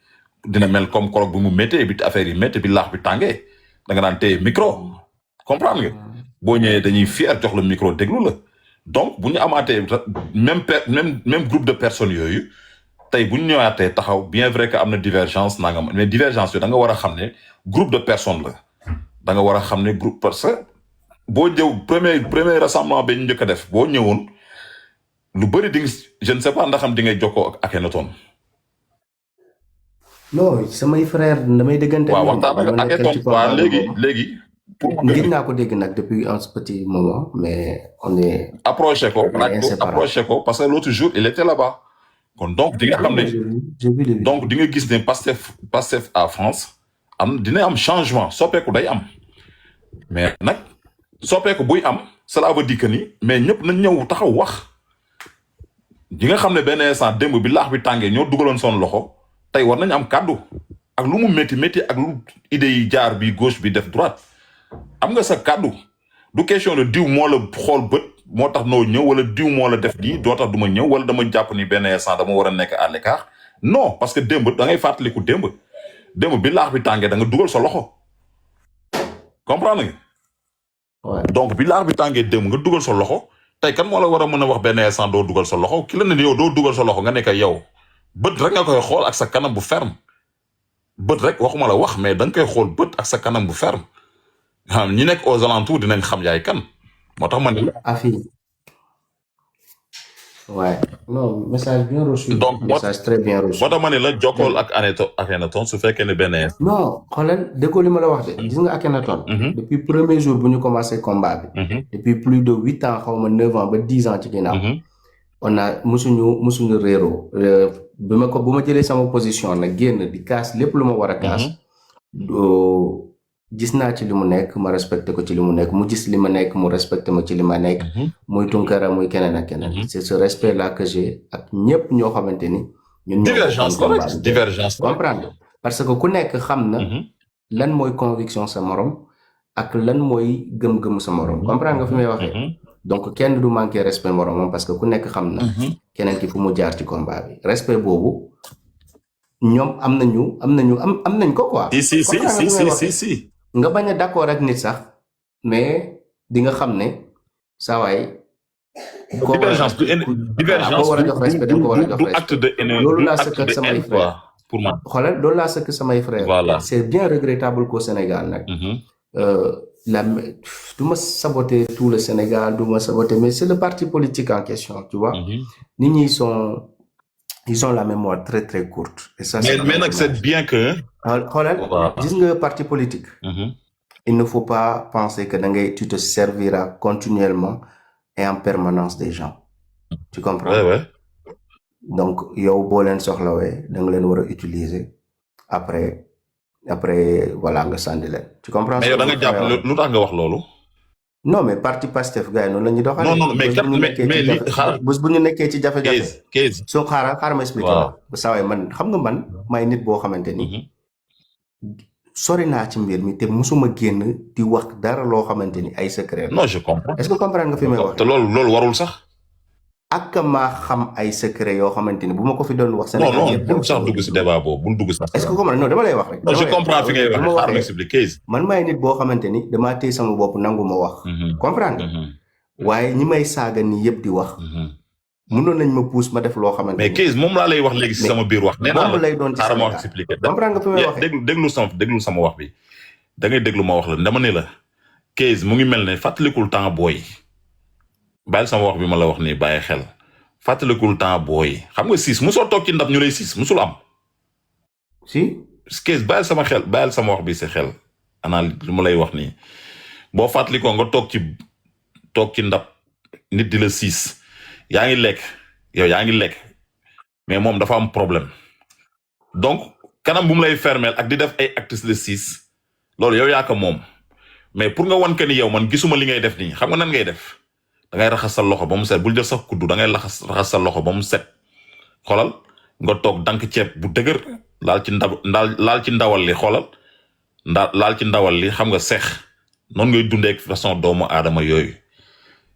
dina mel comme korog bu mu méttee bi affaire yi méttee bi laax bi tàngee da nga daan téye micro comprendre nga boo ñëwee dañuy fier jox la micro déglu la donc bu ñu amaatee même groupe de personnes yooyu tey bu ñu ñëwaatee taxaw bien vrai que am na divergence nangam mais divergence yooyu da nga war a xam ne groupe de personnes la da nga war a xam ne groupe parce que boo jëw premier rassemblement ba ñu njëkk a def boo ñëwoon lu bëri di je ne sais pas ndax am di ngay jokkoo ak Akhenaton. non samay frère damay déggante. waaw waxtaan ak léegi. gis naa ko dégg nag depuis un petit moment mais on est. approché ko parce que l'autre jour il était là-bas. kon donc di nga xam ne donc di nga gis ne Pastef à France dina am changement soppeeku day am mais nag soppeeku buy am cela veut dire que ni mais ñëpp nañ ñëw taxaw wax di nga xam ne benn instant démb bi laax bi tàngee ñoo dugaloon son loxo. tey war nañu am kàddu ak lu mu métti ak lu idée yi jaar bi gauche bi def droite am nga sa kàddu du question de diw moo la xool bët moo tax noo ñëw wala diw moo la def nii doo tax du ma ñëw wala dama jàpp ni benn instant dama war a nekk à l'écart non parce que démb da ngay fàttaliku démb bi laax bi tàngee da nga dugal sa loxo comprendre nga. donc bi laax bi tàngee démb nga dugal sa loxo tey kan moo la war a mën a wax benn instant doo dugal sa loxo ki la ne yow doo dugal sa loxo nga nekk yow. bët rek nga koy xool ak sa kanam bu ferme bët rek waxuma la wax mais da nga koy xool bët ak sa kanam bu ferme ñi nekk aux alentours dinañ xam yaay kan moo tax ma ne la. ouais non message bien reçu. donc message très bien reçu. moo tax ma ne la jokkool ak Akhenaton su fekkee ne benn. non xoolal déggoo li ma la wax de. gis nga Akhenaton. depuis premier jour bu ñu commencé combat bi. depuis plus de 8 ans xaw ma 9 ans ba 10 ans ci ginnaaw. on a musuñu réeroo bu ma jëlee sama position nag génn di kaas lépp lu ma war a kaas gis naa ci li mu nekk ma respecté ko ci li mu nekk mu gis li ma nekk mu respecté ma ci li ma nekk muy Tunkara muy keneen ak keneen c'est ce respect là que j'ai ak ñëpp ñoo xamante ni ñun divergence comprendre parce que ku nekk xam na lan mooy conviction sa morom ak lan mooy gëm-gëm sa morom comprendre nga fi may waxee donc kenn du manqué respect moromam parce que ku nekk xam na keneen ki fu mu jaar ci combat bi respect boobu ñoom am nañ ko quoi si nga bañ a d'accord ak nit sax mais di nga xam ne saa waay divergence du acte de haine loolu laa sëkk ak samay frère pour moi xoolal loolu laa sëkk samay frère voilà c'est bien regrettable qu'au Sénégal nag du ma saboter tout le Sénégal du ma saboter mais c'est le parti politique en question tu vois nit ñi ils ont la mémoire très très courte et ça mais nag c'est bien que xoolal gis nga parti politique il ne faut pas penser que tu te serviras continuellement et en permanence des gens tu comprends ouais. donc yow boo leen soxlawee da nga leen war a utiliser après voilà nga sànni leen tu comprends mais yow da nga jàpp lu tax nga wax loolu non mais parti Pastef gars yi noonu la ñuy doxalee non mais li xaaral bés bu ñu nekkee ci jafe-jafe case soo xaaral ma expliqué la saway man xam nga man may nit boo xamante ni sori naa ci mbir mi te musuma génn di wax dara loo xamante ni ay secret non je comprends est-ce que comprendre nga fi may wax te loolu warul sax ak maa xam ay secret yoo xamante ni bu ma ko fi doon wax Sénégal non bul sax dugg si débat boobu bul dugg sax est-ce que comprendre non dama lay wax rek non je comprends fi ngay wax xaaral ma expliquer man may nit boo xamante ni damaa téye sama bopp nangu ma wax comprendre waaye ñi may saaga ni yëpp di wax mënoon nañ ma pousse ma def loo xamante mais case moom laa lay wax léegi si sama biir wax nee naa lay doon ci xaaral ma wax expliquer comprendre nga fi may waxee déglu sama wax bi da ngay déglu ma wax la dama ne la case mu ngi mel ne fàttalikul temps booy bàyyil sama wax bi ma la wax nii bàyyi xel fàttalikul temps booy xam nga siis musoo toog ci ndab ñu lay siis musul am si case bàyyil sama wax bi si xel ana lu ma lay wax nii boo fàttalikoo nga toog ci ndab nit di la siis yaa ngi lekk mais moom dafa am problème donc kanam bu mu lay fermeel ak di def ay actes de siis loolu yow yaa ko moom mais pour nga wan que ni yow man gisuma li ngay def nii xam nga nan ngay def da ngay raxas sa loxo ba mu set bul jël sax kuddu da ngay raxas sa loxo ba mu set xoolal nga toog dank ceeb bu dëgër laal ci ndawal li xoolal laal ci ndawal li xam nga seex noonu ngay dundee ak façon doomu aadama yooyu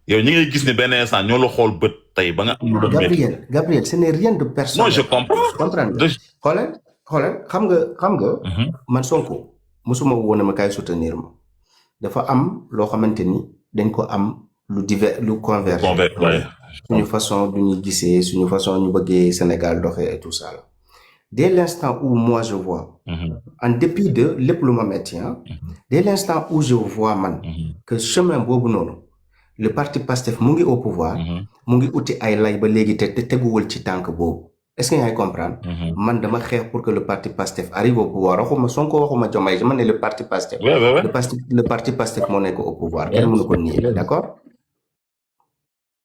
yow ñi ngay gis ni benn instant ñoo la xool bët tey ba nga am lu doon Gabriel ce n'est rien de personnel. non je comprends xoolal xam nga man Sonko musuma woon ma kaay soutenir ma dafa am loo xamante ni dañ ko am lu converger suñu façon du ñu gisee suñu façon ñu bëggee Sénégal doxee et tout ça là. Dès l'instant où moi je vois en dépit de lépp lu ma metti dès l'instant où je vois man que chemin boobu noonu le parti Pastef mu ngi au pouvoir mu ngi uti ay lay ba léegi te teguwul ci tànk boobu est-ce que yaa ngi comprendre man dama xeex pour que le parti Pastef arrive au pouvoir waxuma Sonko waxuma Diomaye man ne le parti Pastef le parti Pastef moo nekk au pouvoir kenn mënu ko nier d'accord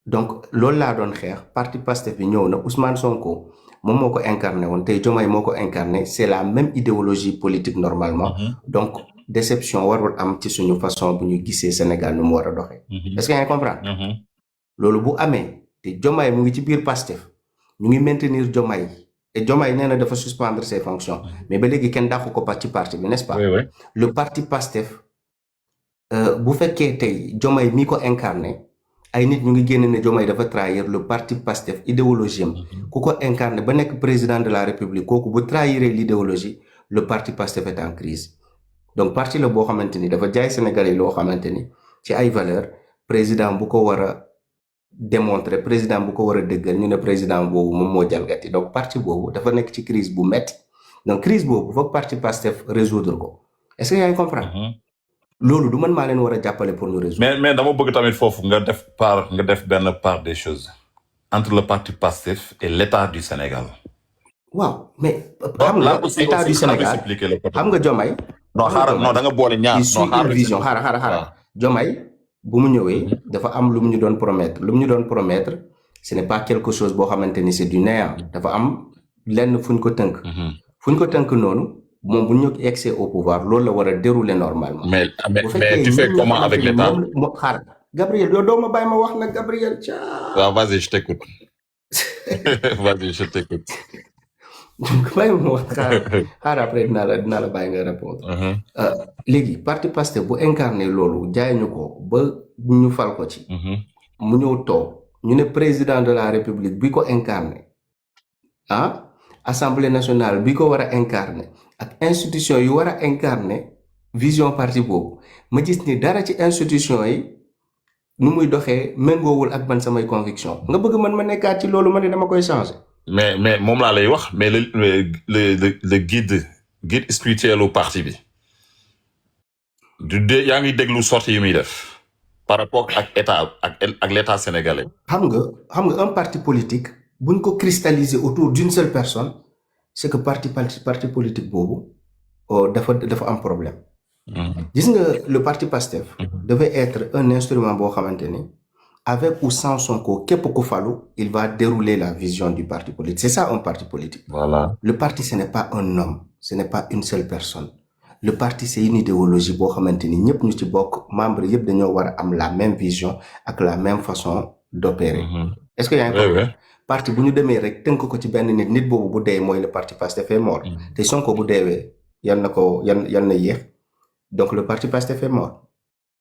donc loolu laa doon xeex parti Pastef bi ñëw na Ousmane Sonko moom moo ko incarné woon tey Diomaye moo ko incarné c'est la même idéologie politique normalement donc déception warul am ci suñu façon bu ñu gisee Sénégal nu mu war a doxee est-ce que yaa ngi comprendre loolu bu amee te Diomaye mu ngi ci biir Pastef ñu ngi maintenir Diomaye et Diomaye nee na dafa suspendre ses fonctions mais ba léegi kenn dàqu ko ci parti bi n'est-ce pas le parti Pastef bu fekkee tey Diomaye mi ko incarné ay nit ñu ngi génne ne Diomaye dafa trahir le parti Pastef idéologie am ku ko incarné ba nekk président de la République kooku bu trahiré l'idéologie le parti Pastef est en crise donc parti la boo xamante ni dafa jaay Sénégalais loo xamante ni ci ay valeur président bu ko war a démontrer président bu ko war a dëggal ñu ne président boobu moom moo jalgati donc parti boobu dafa nekk ci crise bu metti donc crise boobu foog parti Pastef résoudre ko est-ce que yaa ngi comprendre loolu du man maa leen war a jàppale pour ñu résoudre mais dama bëgg tamit foofu nga def benn part des choses entre le parti Pastef et l'État du Sénégal waaw mais xam nga État du Sénégal xam nga Diomaye non da nga boole ñaar une vision xaaral Diomaye bu mu ñëwee dafa am lu mu ñu doon promettre ce n'est pas quelque chose boo xamante ni c'est du néant dafa am lenn fuñ ko tënk. fuñ ko tënk noonu moom bu ñu accès au pouvoir loolu la war a dérouler normalement. mais bu fekkee tu fais ñun ñoo comment avec xamante ni l'État? moom xaar Gabriel yow doo ma bàyyi ma wax nag Gabriel waaw vas-y je t'écoute. Vas-y je t'écoute. bàyyi ma wax xaar après dinaa la bàyyi nga répondre. léegi parti Pastef bu incarné loolu jaay ñu ko ba ñu fal ko ci. mu ñëw toog ñu ne président de la république bi ko incarné assemblée nationale bi ko war a incarné ak institution yu war a incarné vision parti boobu ma gis ni dara ci institution yi nu muy doxee méngoowul ak man samay conviction nga bëgg man ma nekkaat ci loolu ma ne dama koy changer. mais moom laa lay wax mais le guide spirituel au parti bi yaa ngi déglu sortie yi muy def par rapport ak état ak l'état sénégalais. xam nga un parti politique buñ ko cristalliser autour d'une seule personne c'est que parti politique boobu dafa am problème. gis nga le parti Pastef devait être un instrument boo xamante ni avec ou sans Sonko képp ku falu il va dérouler la vision du parti politique c'est ça un parti politique. Voilà. Le parti ce n'est pas un homme ce n'est pas une seule personne le parti c'est une idéologie boo xamante ni ñëpp ñu ci bokk membre yëpp dañoo war a am la même vision ak la même façon d'opérer. Est-ce que yaa ngi ko parti bu ñu demee rek tënk ko ci benn nit boobu bu dee mooy le parti Pastef est mort te Sonko bu deewee yal na yéex donc le parti Pastef est mort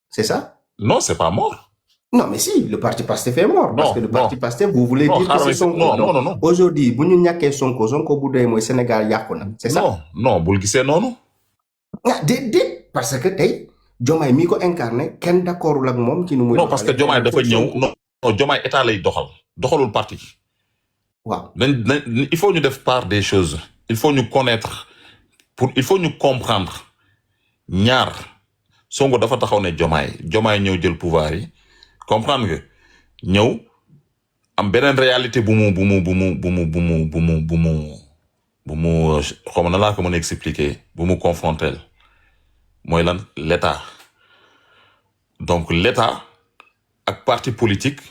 c'est ça? Non, c'est pas mort. Non mais si le parti Pastef est mort. Parce que le parti Pastef vous voulez dire que c'est Sonko. Non. Aujourd'hui bu ñu ñàkkee Sonko bu dee mooy Sénégal yàqu na c'est ça? Non bul gisee noonu. déedéet parce que tey Diomaye mi ko incarné kenn d'accordul ak moom ci nu muy. Non parce que Diomaye dafa ñëw non Diomaye état lay doxalul parti. waaw il faut ñu def part des choses il faut ñu connaître il faut ñu comprendre ñaar Sonko dafa taxaw ne Diomaye ñëw jël pouvoir yi comprendre nga ñëw am beneen réalité bu mu xaw ma na laa ko mën a expliquer bu mu confronter mooy lan l'état donc l'état ak parti politique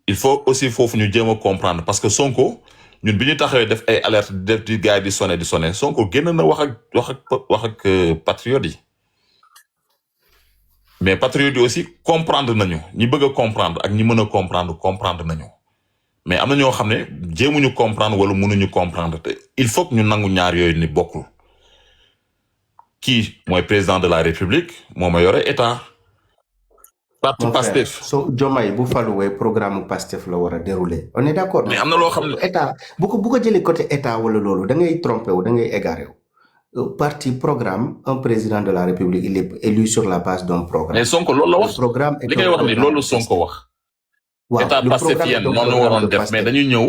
il faut aussi foofu ñu jéem a comprendre parce que Sonko ñun bi ñu taxawee def ay alerte def di gars yi di sonné Sonko génn na wax ak patriotes yi mais patriotes yi aussi comprendre nañu ñi bëgg a comprendre ak ñi mën a comprendre nañu mais am na ñoo xam ne jéemuñu comprendre wala mënuñu comprendre te il faut que ñu nangu ñaar yooyu ni bokkul kii mooy président de la république moo ma yore état. parti Pastef Diomaye bu faluwee programme Pastef la war a dérouler on est d'accord. mais am na loo xam ne état bu ko jëlee côté état wala loolu da ngay trompé wu da ngay égaré wu parti programme un président de la république il est élu sur la base d'un programme. mais Sonko loolu la wax programme li ngay wax ni loolu Sonko wax. waaw état pastefien noonu waroon def mais dañuy ñëw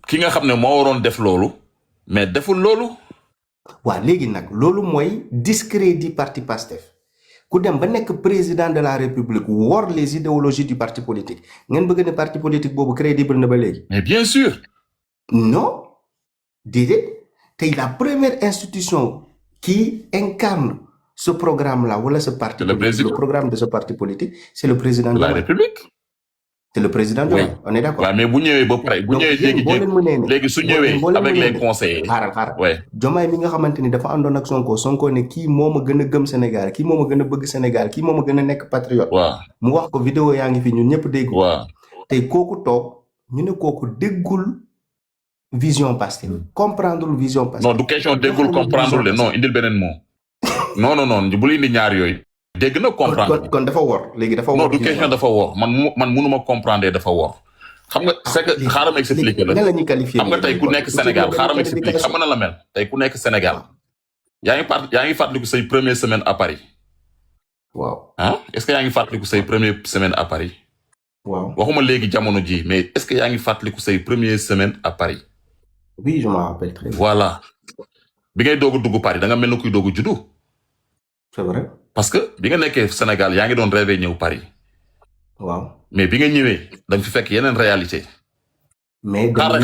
ki nga xam ne moo waroon def loolu mais deful loolu. waaw léegi nag loolu mooy discrédit parti Pastef ku dem ba nekk président de la république wor les idéologies du parti politique ngeen bëgg ne parti politique boobu crédible na ba léegi. mais bien sûr. non déedéet tey la première institution qui incarne ce programme-là wala ce parti politique le programme de ce parti politique c'est le président de la République. c'est le président Diomaye on est d'accord. waaw mais bu ñëwee ba pare bu ñëwee léegi su ñëwee avec les conseillers. xaaral Diomaye mi nga xamante ni dafa àndoon ak Sonko ne kii moo ma gën a gëm Sénégal kii moo ma gën a bëgg Sénégal kii moo ma gën a nekk patriote. waaw mu wax ko vidéo yaa ngi fi ñun ñëpp dégg. waaw tey kooku toog ñu ne kooku déggul vision Pastef comprendre vision Pastef. non du question déggul comprendre le non indil beneen mot. non bu indi ñaar yooyu. dégg na comprendre kon dafa wor léegi dafa wor. non du question dafa wor man mënuma comprendre dafa wor. xam nga c'est que xaaral ma expliquer la. nan la ñuy qualifier xam nga tey ku nekk Sénégal xaaral ma expliquer xam nga na la mel. tey ku nekk Sénégal. yaa ngi fàttaliku say première semaine à Paris. waaw est-ce que yaa ngi fàttaliku say première semaine à Paris. waaw waxuma léegi jamono ji mais est-ce que yaa ngi fàttaliku say première semaine à Paris. oui je m'en rappelle très bien. voilà bi ngay doog a dugg Paris da nga mel na kuy doog a juddu. c'est vrai. parce que bi nga nekkee Sénégal yaa ngi doon rêvé ñëw Paris. waaw mais bi nga ñëwee da nga fi fekk yeneen réalité. mais xaar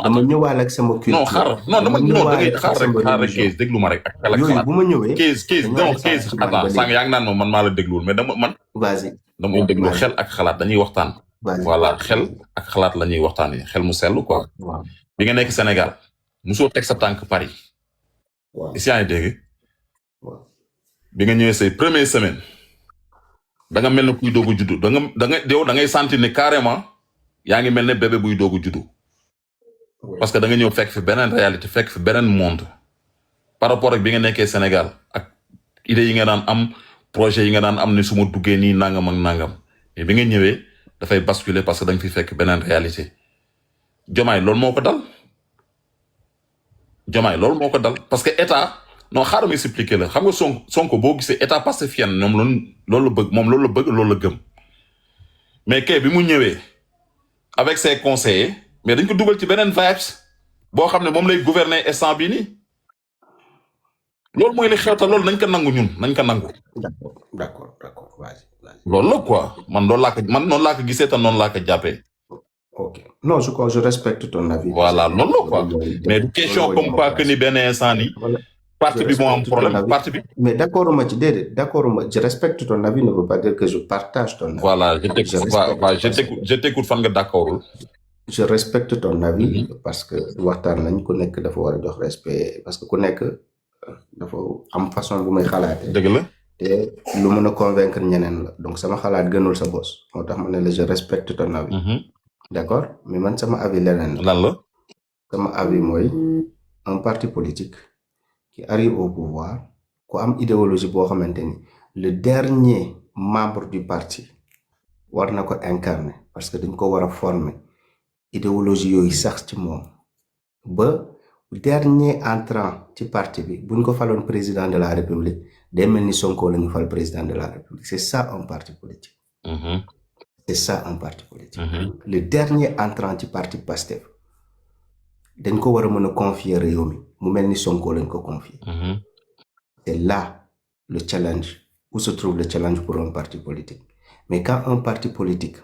dama ñëwaale ak sama culture. non xaar non dama ñëw da ngay xaar rek Kees déglu ma rek. ak yooyu bu ma ñëwee. Kees attends sànq yaa ngi naan man maa la dégluwul mais man. vas-y dama déglu xel ak xalaat dañuy waxtaan. vas-y. voilà xel ak xalaat la ñuy waxtaanee xel mu sell quoi. waaw bi nga nekk Sénégal musoo teg sa tànk Paris. waaw is yaa ngi dégg waaw bi nga ñëwee say première semaine da nga mel ne kuy doog a juddu yow da ngay sentir ne carrément yaa ngi mel ne bébé buy doog a juddu parce que da nga ñëw fekk fi beneen réalité fekk fi beneen monde par rapport ak bi nga nekkee Sénégal ak idées yi nga daan am projet yi nga daan am ne su ma duggee nii nangam ak nangam mais bi nga ñëwee dafay basculer parce que da nga fi fekk beneen réalité Diomaye loolu moo ko dal Diomaye loolu moo ko dal parce que état non xaaral ma expliquer la xam nga Sonko boo gisee état pastefien ñoom loolu la bëgg moom loolu la bëgg loolu la gëm mais kay bi mu ñëwee avec ses conseillers mais dañ ko dugal ci beneen vibes boo xam ne moom lay gouverner instant bii nii loolu mooy li xew te loolu nañ ko nangu ñun nañ ko nangu. d'accord vas-y. loolu la quoi man noonu laa ko gisee te noonu laa ko jàppee. ok non je respecte ton avis. voilà loolu la quoi mais du question comme quoi que ni benn instant nii. parti bi moo am problème parti bi. mais d'accord ma ci déedéet d'accord ma je respecte ton avis ne veut pas dire que je partage ton avis. voilà je t'écoute fan nga d'accordul. je respecte ton avis parce que waxtaan nañ ku nekk dafa war a jox respect parce que ku nekk dafa am façon bu may xalaatee. dëgg la te lu mën a convaincre ñeneen la donc sama xalaat gënul sa bos moo tax ma ne la je respecte ton avis. d'accord mais man sama avis leneen lan la. sama avis mooy un parti politique qui arrive au pouvoir ku am idéologie boo xamante ni le dernier membre du parti war na ko incarner parce que dañ ko war a former idéologie yooyu sax ci moom ba dernier entrant ci parti bi buñ ko faloon président de la république day mel ni Sonko la ñu fal président de la république c'est ça un parti politique. c'est ça un parti politique. le dernier entrant ci parti Pastef dañ ko war a mën a confier réew mi mu mel ni Sonko lañ ko confier. c'est là le challenge où se trouve le challenge pour un parti politique mais quand un parti politique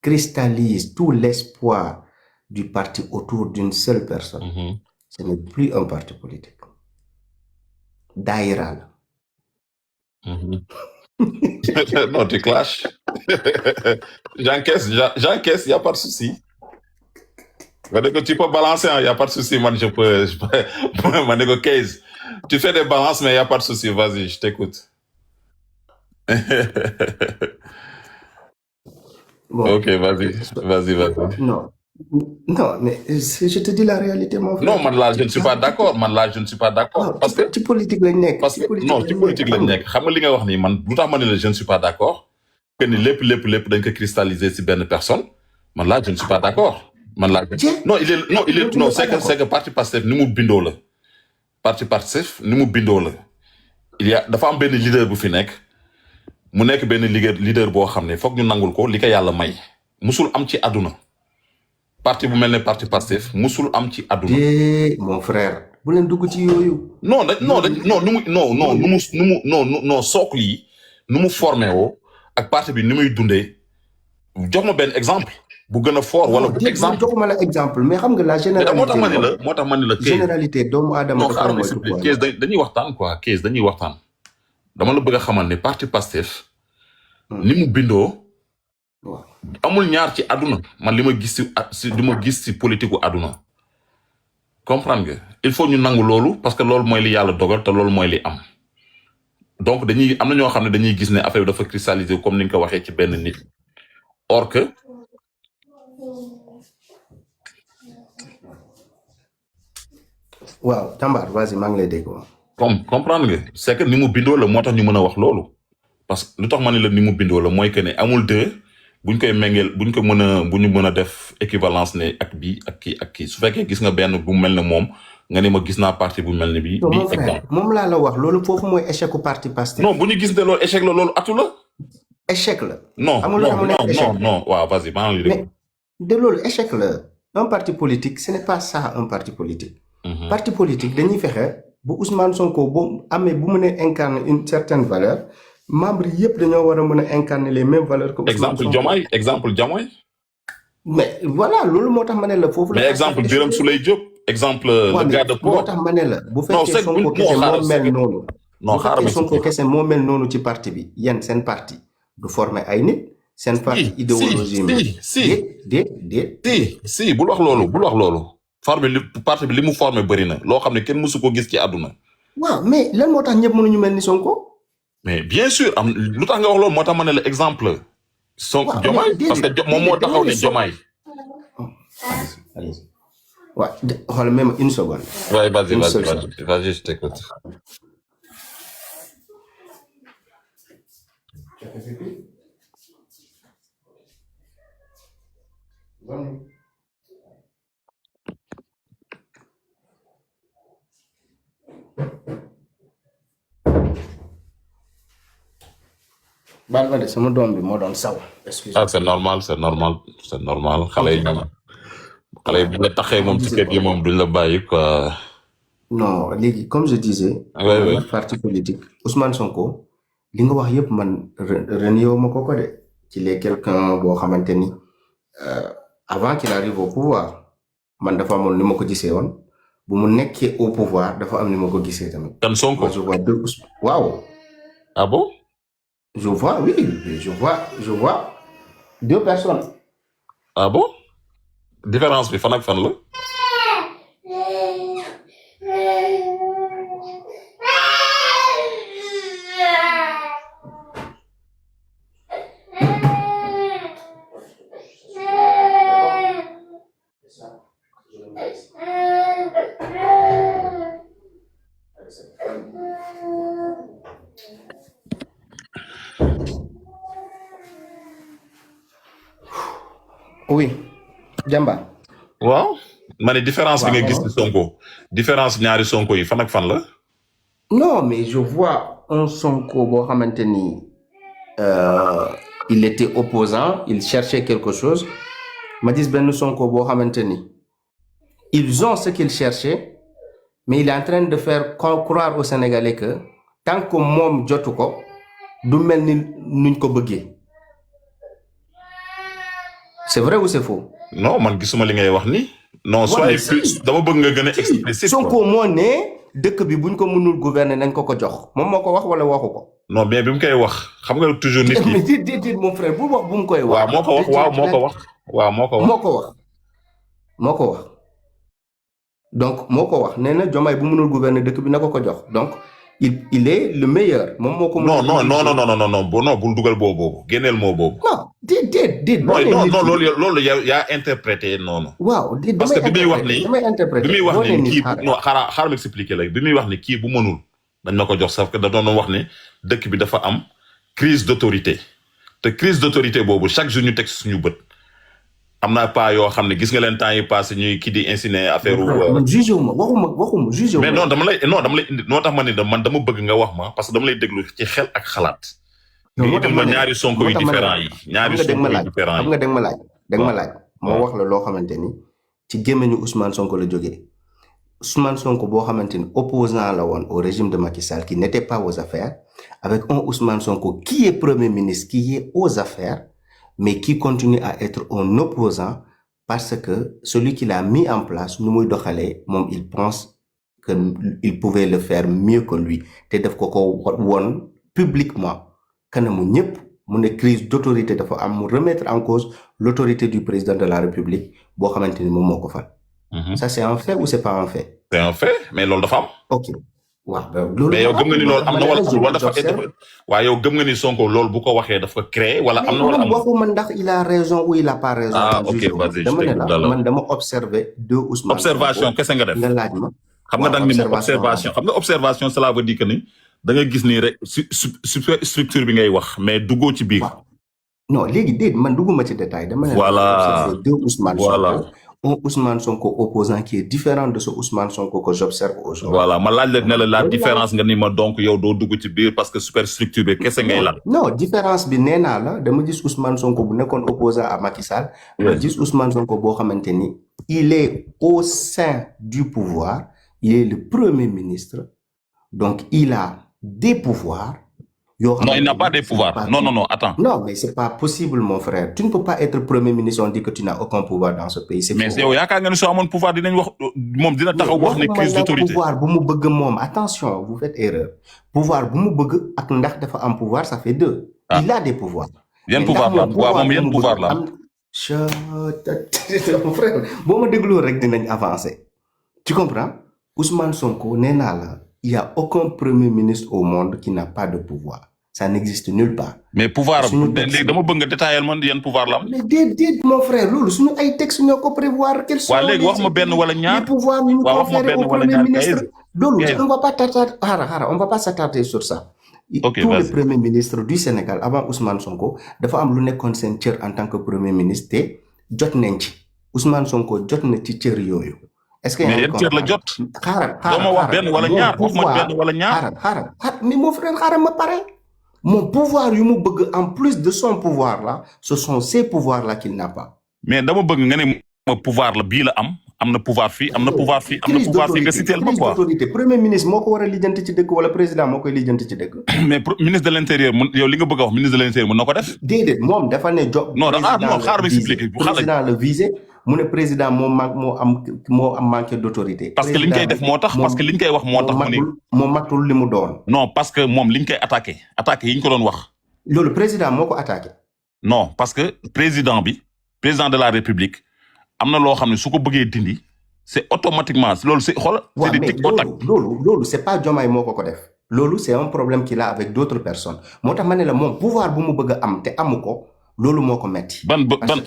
cristallise tout l'espoir du parti autour d'une seule personne. ce n'est plus un parti politique. Daïra la. non tu clashes. j'encaisse y a pas de souci. Tu peux balancer, il n'y a pas de souci, man, je peux case. Tu fais des balances, mais il n'y a pas de souci, vas-y, je t'écoute. Bon. Ok, vas-y. Non, mais je te dis la réalité, mon frère. Non, man, là, je ne suis pas d'accord. Non, parce que tu politique lañ nekk. Non, ci politique lañ nekk. Xam nga li nga wax ni man lu tax ma ne la je ne suis pas d'accord que ni lépp dañ ko cristalliser ci benn personne. Man là, je ne suis pas d'accord. Non, c'est que parti Pastef ni mu bindoo la. Parti Pastef ni mu bindoo la. dafa am benn leader bu fi nekk. Mu nekk benn leader boo xam ne foog ñu nangul ko li ko yàlla may. Musul am ci àdduna. Parti bu mel ne parti Pastef musul am ci àdduna. Mon frère. bu leen dugg ci yooyu. non socle yi nu mu formé woo ak parti bi ni muy dundee jox ma benn exemple. bu gën a fort wala bu exemple joxuma la exemple mais xam nga la généralité. moo tax ma ne la généralité doomu aadama. non xaaral ma expliqué Kees dañuy waxtaan quoi Kees dañuy waxtaan. dama la bëgg a xamal ne parti Pastef. ni mu bindoo. amul ñaar ci àdduna man li ma gis ci politique gu àdduna. comprendre nga il faut ñu nangu loolu parce que loolu mooy li yàlla dogal te loolu mooy li am. donc am na ñoo xam ne dañuy gis ne affaire bi dafa cristalliser comme ni nga ko waxee ci benn nit. or que. waaw Tambar vas-y maa ngi lay dégg. comprendre nga c'est que ni mu bindoo la moo tax ñu mën a wax loolu. parce que lu tax ma ne la ni mu bindoo la mooy que ne amul deux buñ koy méngeel bu ñu mën a def équivalence ne ak bii ak kii su fekkee gis nga benn bu mel ne moom nga ne ma gis naa parti bu mel ne bii. exemple moom laa la wax loolu foofu mooy échec u parti Pastef. non bu ñu gis ne loolu échec la loolu atu la. échec la. non waaw vas-y maa ngi lay déglu. mais de loolu échec la un parti politique ce n'est pas ça un parti politique. parti politique dañuy fexe bu Ousmane Sonko bu mënee incarner une certaine valeur. membres yëpp dañoo war a mën a incarner les mêmes valeurs que. exemple Diomaye. mais voilà loolu moo tax ma ne la foofu la. mais exemple Birame Souleye Diop. exemple le gars de Pau. moo tax ma ne la bu fekkee Sonko kese moo mel noonu. bu fekkee Sonko kese moo mel noonu ci parti bi yéen seen parti du former ay nit seen parti idéologie mi si bul wax loolu parti bi li mu formé bëri na loo xam ne kenn mësu ko gis ci àdduna. waaw mais lan moo tax ñëpp mënuñu mel ni Sonko. mais bien sûr am lu tax nga wax loolu moo tax ma ne la exemple. Sonko Diomaye parce que moom moo taxaw ne Diomaye. waaw xool même une seconde. waaye vas-y je t'écoute. baal ma de sama doom bi moo doon saw. ah c'est normal xale yi bu la taxee moom ci kër gi moom duñ la bàyyi quoi. non léegi comme je disais. oui parti politique Ousmane Sonko li nga wax yëpp man renié ma ko de ci les quelqu'un boo xamante ni avant qu'il arrive au pouvoir man dafa amoon ni ma ko gisee woon bu mu nekkee au pouvoir dafa am ni ma ko gisee tamit. kan Sonko je vois deux waaw. ah bon. je vois oui je vois deux personnes. ah bon différence bi fan ak fan la. oui Jamba. waaw ma ne différence bi nga gis ci Sonko différence ñaari Sonko yi fan ak fan la. non mais je vois un Sonko boo xamante ni il était opposant il cherchait quelque chose ma gis benn Sonko boo xamante ni ils ont ce qu'ils cherchaient mais il est en train de faire croire aux Sénégalais que tant que moom jotu ko du mel ni nuñ ko bëggee. c'est vrai ou c'est faux. non man gisuma li ngay wax ni. non soyez plus dama bëgg nga gën a explicite. Sonko moo ne dëkk bi buñ ko mënul gouverner nañ ko jox moom moo ko wax wala waxu ko. non bien bi mu koy wax xam nga toujours nit ñi. mais déedéet mon frère bu wax bu mu koy wax. waaw moo ko wax. donc moo ko wax nee na Diomaye bu mënul gouverner dëkk bi na ko jox donc il est le meilleur moom moo ko. non bul dugal boobu génneel moo boobu. non déedéet. non loolu yaa interprété noonu. waaw parce que bi muy wax ni kii non xaaral ma expliqué la bi muy wax ni kii bu mënul dañ na ko jox sax que da doon wax ne dëkk bi dafa am crise d'autorité te crise d'autorité boobu chaque jour ñu teg suñu bët. am na pas yoo xam ne gis nga leen temps yi passé ñuy kii di insinuer affaire. jugé wu ma waxuma jugé wu ma. mais non dama lay indi noo tax ma ne man dama bëgg nga wax ma parce que dama lay déglu ci xel ak xalaat. non moo tax ma ne ñaari Sonko yu différent yi. ñaari Sonko yu différent yi xam nga da nga ma laaj. moo wax la loo xamante ni ci gémmiñu Ousmane Sonko la jógee Ousmane Sonko boo xamante ni opposant la woon au régime de Macky Sall qui n'était pas aux affaires avec un Ousmane Sonko qui est premier ministre qui est aux affaires. mais qui continue à être un opposant parce que celui qui l'a mis en place nu muy doxalee moom il pense que il pouvait le faire mieux que lui te daf ko woon publiquement kanamu ñëpp mu ne crise d'autorité dafa am mu remettre en cause l'autorité du président de la République boo xamante ni moom moo ko fal. ça c'est un fait ou c'est pas un fait. c'est un fait mais loolu dafa am. ok waaw loolu. mais yow gëm nga ni loolu am na wala dafa waaw yow gëm nga ni Sonko loolu bu ko waxee dafa créé wala am na wala am. waxuma ndax il a raison ou il a pas raison. ok vas-y dama ne la man dama observer deux Ousmane. observation kese nga def nga laaj ma. xam nga da nga ni ma observation xam nga observation cela veut dire que ni da nga gis nii rek structure bi ngay wax mais duggoo ci biir. non léegi déet man dugguma ci détail dama ne la. voilà deux Ousmane voilà. un Ousmane Sonko opposant qui est différent de ce Ousmane Sonko que j'observe aujourd'hui. voilà ma laaj la ne la différence nga ni ma donc yow doo dugg ci biir parce que superstructure bi kese ngay lan. non différence bi nee naa la dama gis Ousmane Sonko bu nekkoon opposant à Macky Sall. ma gis Ousmane Sonko boo xamante ni il est au sein du pouvoir il est le premier ministre donc il a des pouvoirs. Non, il n'a pas des pouvoirs. Non, attends. Non, mais c'est pas possible, mon frère. Tu ne peux pas être premier ministre, on dit que tu n'as aucun pouvoir dans ce pays. Mais c'est yaakaar nga ne soo amoon pouvoir dinañ wax moom dina taxaw wax ne crise d'autorité. Pouvoir bu mu bëgg moom attention, vous faites erreur. Pouvoir bu mu bëgg ak ndax dafa am pouvoir, ça fait deux. Il a des pouvoirs. yan mais ndax pouvoir la moom am waaw pouvoir moom bi yan mu pouvoir bëgg la am. am mon frère boo ma dégloo rek dinañ avancer tu comprends Ousmane Sonko nee naa la il y a aucun premier ministre au monde qui n'a pas de pouvoir ça n'existe nulle part mais pouvoir suñu léegi texte dama bëgg nga détailler man yan pouvoir la am. mais déedéet mon frère loolu suñu ay textes ñoo ko prévoir quels waa sont léegi wax ma benn wala les ñaar pouvoirs yu ñu waa wax ma conférer benn au wala premier ñaar ministre loolu Gaël on va pas t'attarder on va pas s'attarder sur ça ok tous les vas-y. premiers ministres du Sénégal avant Ousmane Sonko dafa am lu nekkoon seen cër en tant que premier ministre te jot nañ ci Ousmane Sonko jot na ci cër yooyu est-ce que yaa mais ngi yan cër la comprendre jot. xaaral doo ma wax benn wala mon ñaar wax ma pouvoir benn wala ñaar. xaaral mais mon frère xaaral ma pare mon pouvoir yu mu bëgg en plus de son pouvoir là ce sont ces pouvoirs là qu'il n'a pas mais dama bëgg nga ne ma pouvoir la bii la am na pouvoir fii am na pouvoir fii am na crise pouvoir fii nga d'autorité citeel ma crise quoi. d'autorité premier ministre moo ko war a lijjanti ci dëkk wala président moo koy lijjanti ci dëkk mais ministre de l'intérieur yow li nga bëgg a wax ministre de l'intérieur mën na ko def. déedéet moom dafa ne job non xaar ma expliquer bu xaaral président le visé mu ne président moo am manqué d'autorité parce que liñ koy def moo tax parce que liñ koy wax moo tax mu ni moo matul li mu doon non parce que moom liñ koy attaqué yi ñu ko doon wax. loolu président moo ko attaqué non parce que président de la république am na loo xam ne su ko bëggee dindi c'est automatiquement loolu c'est xool c'est des tic au tac. loolu c'est pas Diomaye moo ko def loolu c'est un problème qu'il a avec d'autres personnes moo tax ma ne la moom pouvoir bu mu bëgg a am te amu ko loolu moo ko metti ban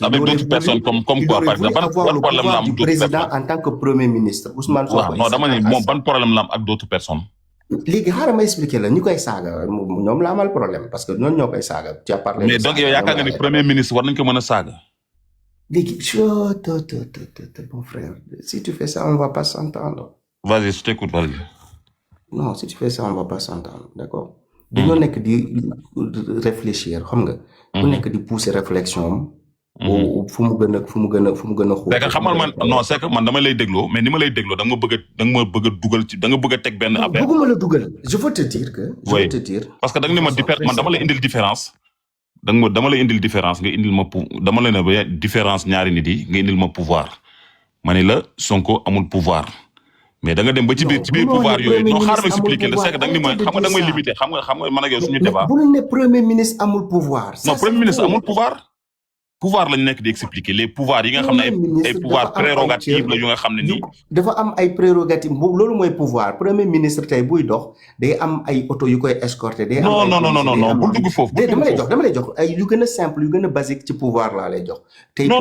avec d'autres personnes comme quoi par exemple ban problème la am du président en tant que premier ministre Ousmane Sonko non dama ne moom ban problème la am ak d'autres personnes. léegi xaaral ma expliquer la ñu koy saaga ñoom la amal problème parce que ñoom ñoo koy saaga tu as parlé mais donc yow yaakaar nga ni premier ministre war nañ ko mën a saaga. léegi mon frère si tu fais ça on va pas s'entendre. Vas-y je t'écoute vas-y. non si tu fais ça on va pas s'entendre d'accord. dañoo nekk di réfléchir xam nga. ku nekk di pousser réflexion am. fu mu gën a xóot. c'est que xamal man non c'est que man dama lay dégloo mais ni ma lay dégloo da nga ma bëgg a dugal ci da nga bëgg a teg benn affaire. bëgguma la dugal je veux te dire que. parce que da nga ne man dama lay indil différence. dama lay indil différence nga indil ma dama lay ne ba différence ñaari nit yi nga indil ma pouvoir ma ne la Sonko amul pouvoir mais da nga dem ba ci biir pouvoir yooyu non xaaral ma expliquer la c'est que da nga ni ma xam nga da nga may limiter xam nga man ak yow suñu débat. bu ñu ne premier ministre amul pouvoir. non premier ministre amul pouvoir lañ nekk di expliquer les pouvoirs yi nga xam ne ay pouvoir prérogative la yu nga xam ne nii. dafa am ay prérogative loolu mooy pouvoir premier ministre tey buy dox day am ay auto yu koy escorter. day am non bul dugg foofu. dama lay jox ay yu gën a simple yu gën a basique ci pouvoir laa lay jox. tey non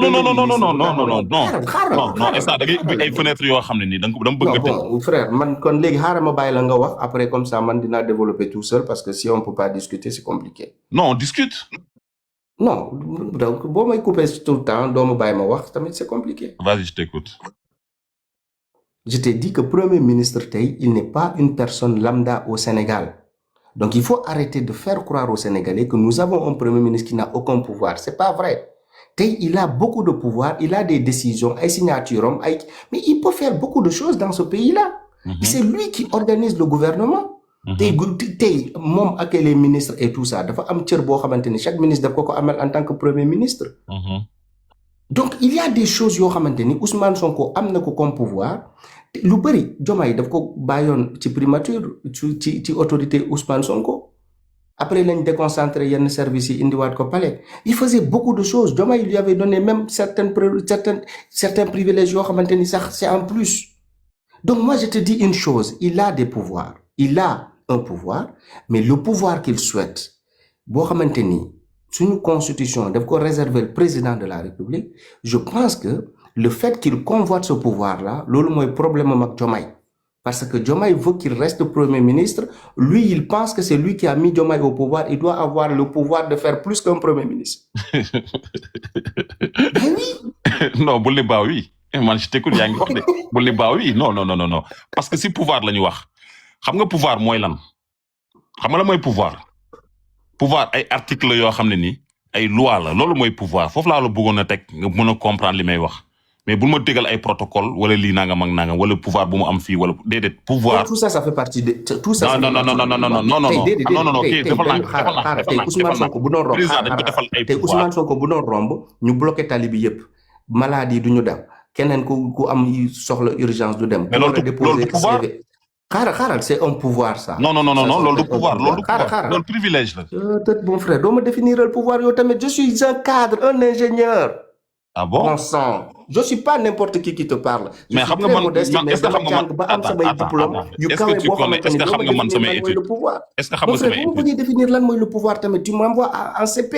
instant da ngay ubbi ay fenêtres yoo xam ne nii dama bëgg. bon frère man kon léegi xaaral ma bàyyi la nga wax après comme ça man dinaa développer tout seul parce que si on peut pas discuter c'est compliqué. non discute. Non, donc, bon, moi, couper tout le temps, c'est compliqué. Vas-y, je t'écoute. Je t'ai dit que Premier ministre Tay, il n'est pas une personne lambda au Sénégal. Donc, il faut arrêter de faire croire aux Sénégalais que nous avons un Premier ministre qui n'a aucun pouvoir. C'est pas vrai. Tay, il a beaucoup de pouvoir, il a des décisions, des signatures, mais il peut faire beaucoup de choses dans ce pays-là. C'est lui qui organise le gouvernement. tey moom ak les ministres et tout ça dafa am cër boo xamante ni chaque ministre daf ko amal en tant que premier ministre. Donc il y a des choses yoo xamante ni Ousmane Sonko am na ko comme pouvoir lu bëri Diomaye daf ko bàyyoon ci primature ci autorité Ousmane Sonko après lañ déconcentré yenn services yi indiwaat ko palais il faisait beaucoup de choses Diomaye lui avait donné même certains privilèges yoo xamante ni sax c'est en plus. Donc moi je te dis une chose, il a des pouvoirs. Il a un pouvoir, mais le pouvoir qu'il souhaite, boo xamante ni suñu constitution daf ko réserver le président de la République, je pense que le fait qu'il convoite ce pouvoir-là, loolu mooy problème am ak Diomaye. Parce que Diomaye veut qu'il reste premier ministre, lui il pense que c'est lui qui a mis Diomaye au pouvoir, il doit avoir le pouvoir de faire plus qu'un premier ministre. Ben oui. Non, bul ne ba oui. Man je t'écoute yaa ngi wax de bul ne ba oui non parce que si pouvoir la ñu wax. xam nga pouvoir mooy lan xam nga la mooy pouvoir ay article yoo xam ne ni ay loi la loolu mooy pouvoir foofu laa la bëggoon a teg nga mën a comprendre li may wax mais bul ma tegal ay protocole wala lii nangam ak nangam wala pouvoir bu mu am fii wala déedéet pouvoir. Tout ça fait partie de tout ça. non kii defal naa tey Ousmane Sonko bu doon romb président dañ ko defal ay pouvoir tey Ousmane Sonko bu doon romb ñu bloqué tali bi yëpp maladie du ñu dem keneen ku am soxla urgence du dem. mais loolu pouvoir c'est un pouvoir ça. non Ça loolu du s'appelle un pouvoir loolu pouvoir. du pouvoir loolu privilège la. Peut-être mon frère doo ma définir le pouvoir yow tamit je suis un cadre un ingénieur. ah bon Bon sang je suis pas n'importe qui te parle. Je mais suis xam nga très man modeste mais est-ce que dama xam nga man jàng ba am samay diplôme yu est-ce kawe que tu boo connais xamante est-ce ni que doo xam ma nga man définir samay lan mooy étude le pouvoir. est-ce que xam Mon nga frère samay bu ma étude bëggee définir lan mooy le pouvoir tamit tu m'envoies en CP.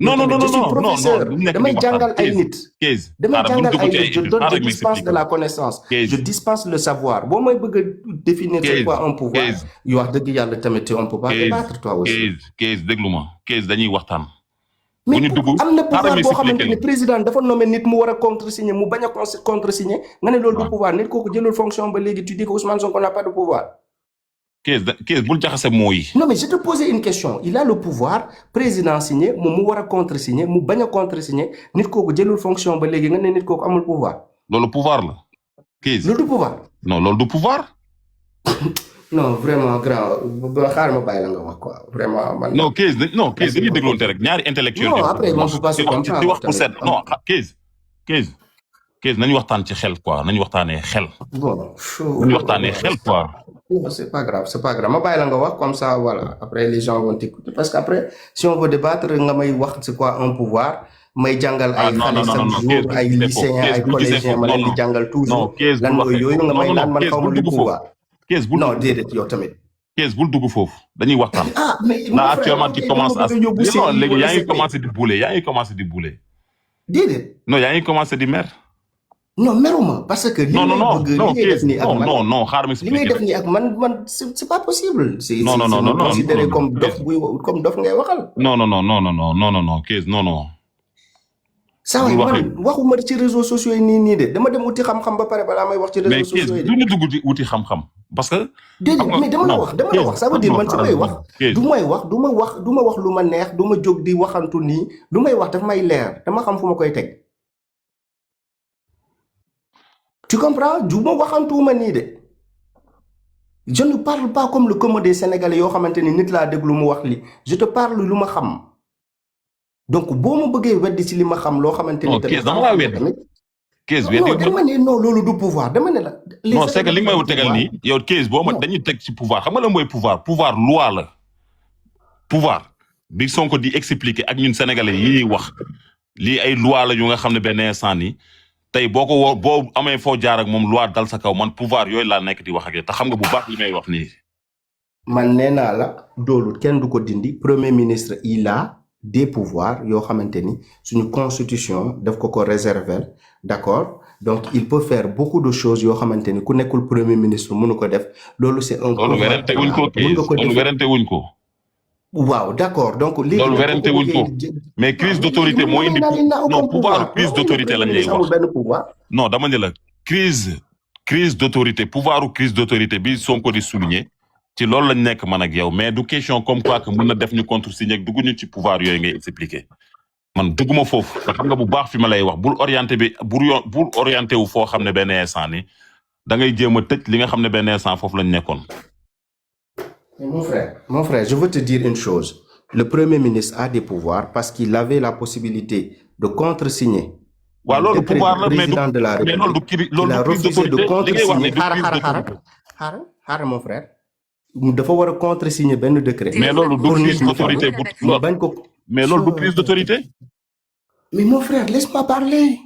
non Yow tamit je suis non professeur du nekk di damay waxtaan jàngal ay nit. Case damay xaaral bu ñu jàngal dugg ay ci ay nit je études donne je xaaral ma dispense explique de la connaissance. Je Case dispense le savoir boo may bëgg a définir c'est quoi un pouvoir. Case yu wax dëgg yàlla tamit on peut pas débattre toi aussi. Case déglu ma Case dañuy waxtaan. mais bu ñu dugg am na xaaral pouvoir ma boo expliquer xamante ni président dafa nommé nit mu war a contresigner mu bañ a contresigner nga ne loolu du pouvoir nit kooku jëlul fonction ba léegi tu dis que Ousmane Sonko n'a pas de pouvoir. Case bul jaxase mooy. non mais je te posais une question il a le pouvoir président signé moom mu war a contresigner mu bañ a contresigner nit kooku jëlul fonction ba léegi nga ne nit kooku amul pouvoir. loolu pouvoir la. Case loolu du pouvoir. non loolu du pouvoir. non vraiment grand ba xaar ma bàyyi la nga wax quoi vraiment man. non Case dañuy dégloonte rek ñaari intellectuel. non après on peut pas se comprendre di wax pour seet non Case nañu waxtaan ci xel quoi nañu waxtaanee xel. bon nañu waxtaanee xel quoi. non c'est pas grave ma bàyyi la nga wax comme ça voilà après les gens vont t'écouter parce que après si on veut débattre nga may wax c'est quoi un pouvoir may jàngal ay xale chaque jour ay lycéens ay collégiens ma leen di jàngal toujours lan mooy yooyu nga may naan man xaw ma lu pouvoir. Case bul non déedéet yow tamit. Case bul dugg foofu dañuy waxtaan. mais là actuellement tu commences à non léegi yaa ngi commencé di bouler déedéet. non yaa ngi commencé di mer. non meruma parce que. li ngay def nii ak man non xaaral ma expliquer li ngay def nii ak man c'est pas possible. non considéré comme dof ngay waxal. non Case non. saa waay man waxuma ci réseaux sociaux yi nii de dama dem wuti xam-xam ba pare balaa may wax ci réseaux sociaux yi. mais Case du ñu dugg wuti xam-xam parce que. déedéet mais dama la wax ça veut dire man su may wax. du ma wax lu ma neex du ma jóg di waxantu nii du may wax daf may leer dama xam fu ma koy teg. tu comprends du ma waxantuuma nii de je ne parle pas comme le commun des Sénégalais yoo xamante ni nit laa déglu mu wax li je te parle lu ma xam donc boo ma bëggee weddi ci li ma xam loo xamante ni. Case dama laa weddi Case weddi non dama ne non loolu du pouvoir dama ne la. non c'est que li nga may tegal nii yow Case boo ma dañuy teg ci pouvoir xam nga la mooy pouvoir loi la pouvoir bi Sonko di expliquer ak ñun Sénégalais yi ñuy wax lii ay loi la yu nga xam ne benn instant nii. tey boo amee foo jaar ak moom loi dal sa kaw man pouvoir yooyu laa nekk di wax ak yow te xam nga bu baax li may wax nii. man nee naa la doolu kenn du ko dindi premier ministre il a des pouvoirs yoo xamante ni suñu constitution daf ko réserver d'accord donc il peut faire beaucoup de choses yoo xamante ni ku nekkul premier ministre mënu ko def loolu c'est un pouvoir. loolu werante wuñ ko. waaw d'accord donc. loolu werante wuñ ko mais crise d'autorité moo indi. non pouvoir crise d'autorité lañ lay wax benn pouvoir. non dama ne la crise d'autorité pouvoiru crise d'autorité bi Sonko di souligner ci loolu lañ nekk man ak yow mais du question comme quoi que mën na def ñu contresigner ak dugguñu ci pouvoir yooyu ngay expliquer man dugguma foofu te xam nga bu baax fi ma lay wax bul orienté wu foo xam ne benn instant ni da ngay jéem a tëj li nga xam ne benn instant foofu lañ nekkoon. Mon frère, je veux te dire une chose. Le Premier ministre a des pouvoirs parce qu'il avait la possibilité de contresigner. Le pouvoir le président de la République. Il a refusé de contresigner. Mon frère. Il faut contresigner ben décret. Mais l'autre crise d'autorité. Mais l'autre crise d'autorité. Mais mon frère, laisse-moi parler.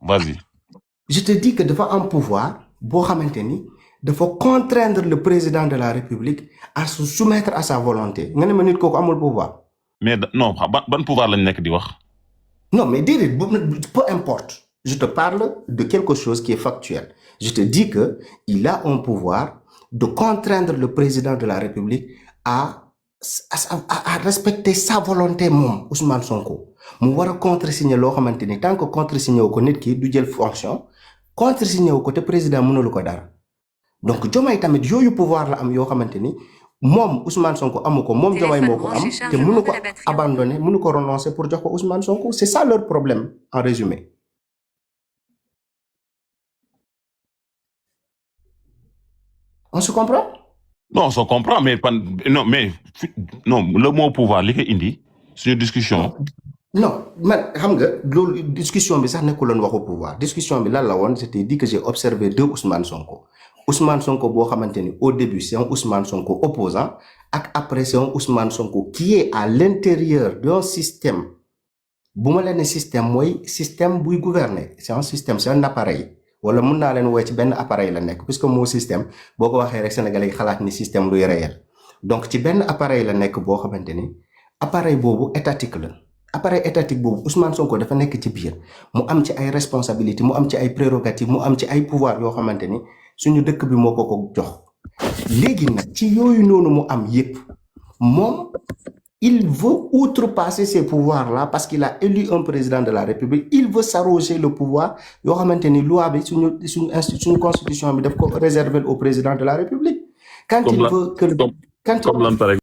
Vas-y. Je te dis que devant un pouvoir, bon xamanteni de faut contraindre le président de la République à se soumettre à sa volonté. Nga ne ma nit koku amul pouvoir. Mais non, ban pouvoir lañ nek di wax. Non, mais peu importe. Je te parle de quelque chose qui est factuel. Je te dis que il a un pouvoir de contraindre le président de la République à respecter sa volonté mom Ousmane Sonko. Mu wara contresigner lo xamanteni tant que contresigner ko nit ki du jël fonction, contresigner ko te président mënul ko dara. Donc Diomaye tamit yooyu pouvoir la am yoo xamante ni moom Ousmane Sonko amu ko moom Diomaye moo ko am te mënu ko abandonner mënu ko renoncer pour jox ko Ousmane Sonko c'est ça leur problème en résumé. On se comprend? Non, on se comprend mais le mot pouvoir li ko indi suñu discussion non man xam nga loolu discussion bi sax nekkuloon waxu pouvoir discussion bi lan la woon c'était dit que j'ai observé deux Ousmane Sonko boo xamante ni au début c'est un Ousmane Sonko opposant ak après c'est un Ousmane Sonko qui est à l'intérieur d'un système bu ma leen ne système mooy système buy gouverner c'est un système c'est un appareil wala mun naa leen woowee ci benn appareil la nekk puisque moo système boo ko waxee rek Sénégalais yi xalaat ni système luy réel donc ci benn appareil la nekk boo xamante ni appareil boobu étatique la appareil étatique boobu Ousmane Sonko dafa nekk ci biir mu am ci ay responsabilités mu am ci ay prérogatives mu am ci ay pouvoir yoo xamante ni suñu dëkk bi moo ko jox léegi nag ci yooyu noonu mu am yépp moom il veut outrepasser ces pouvoirs-là parce qu'il a élu un président de la République il veut s'arroger le pouvoir yoo xamante ni loi bi suñu constitution bi daf ko réserver au président de la République quand il veut que comme lan par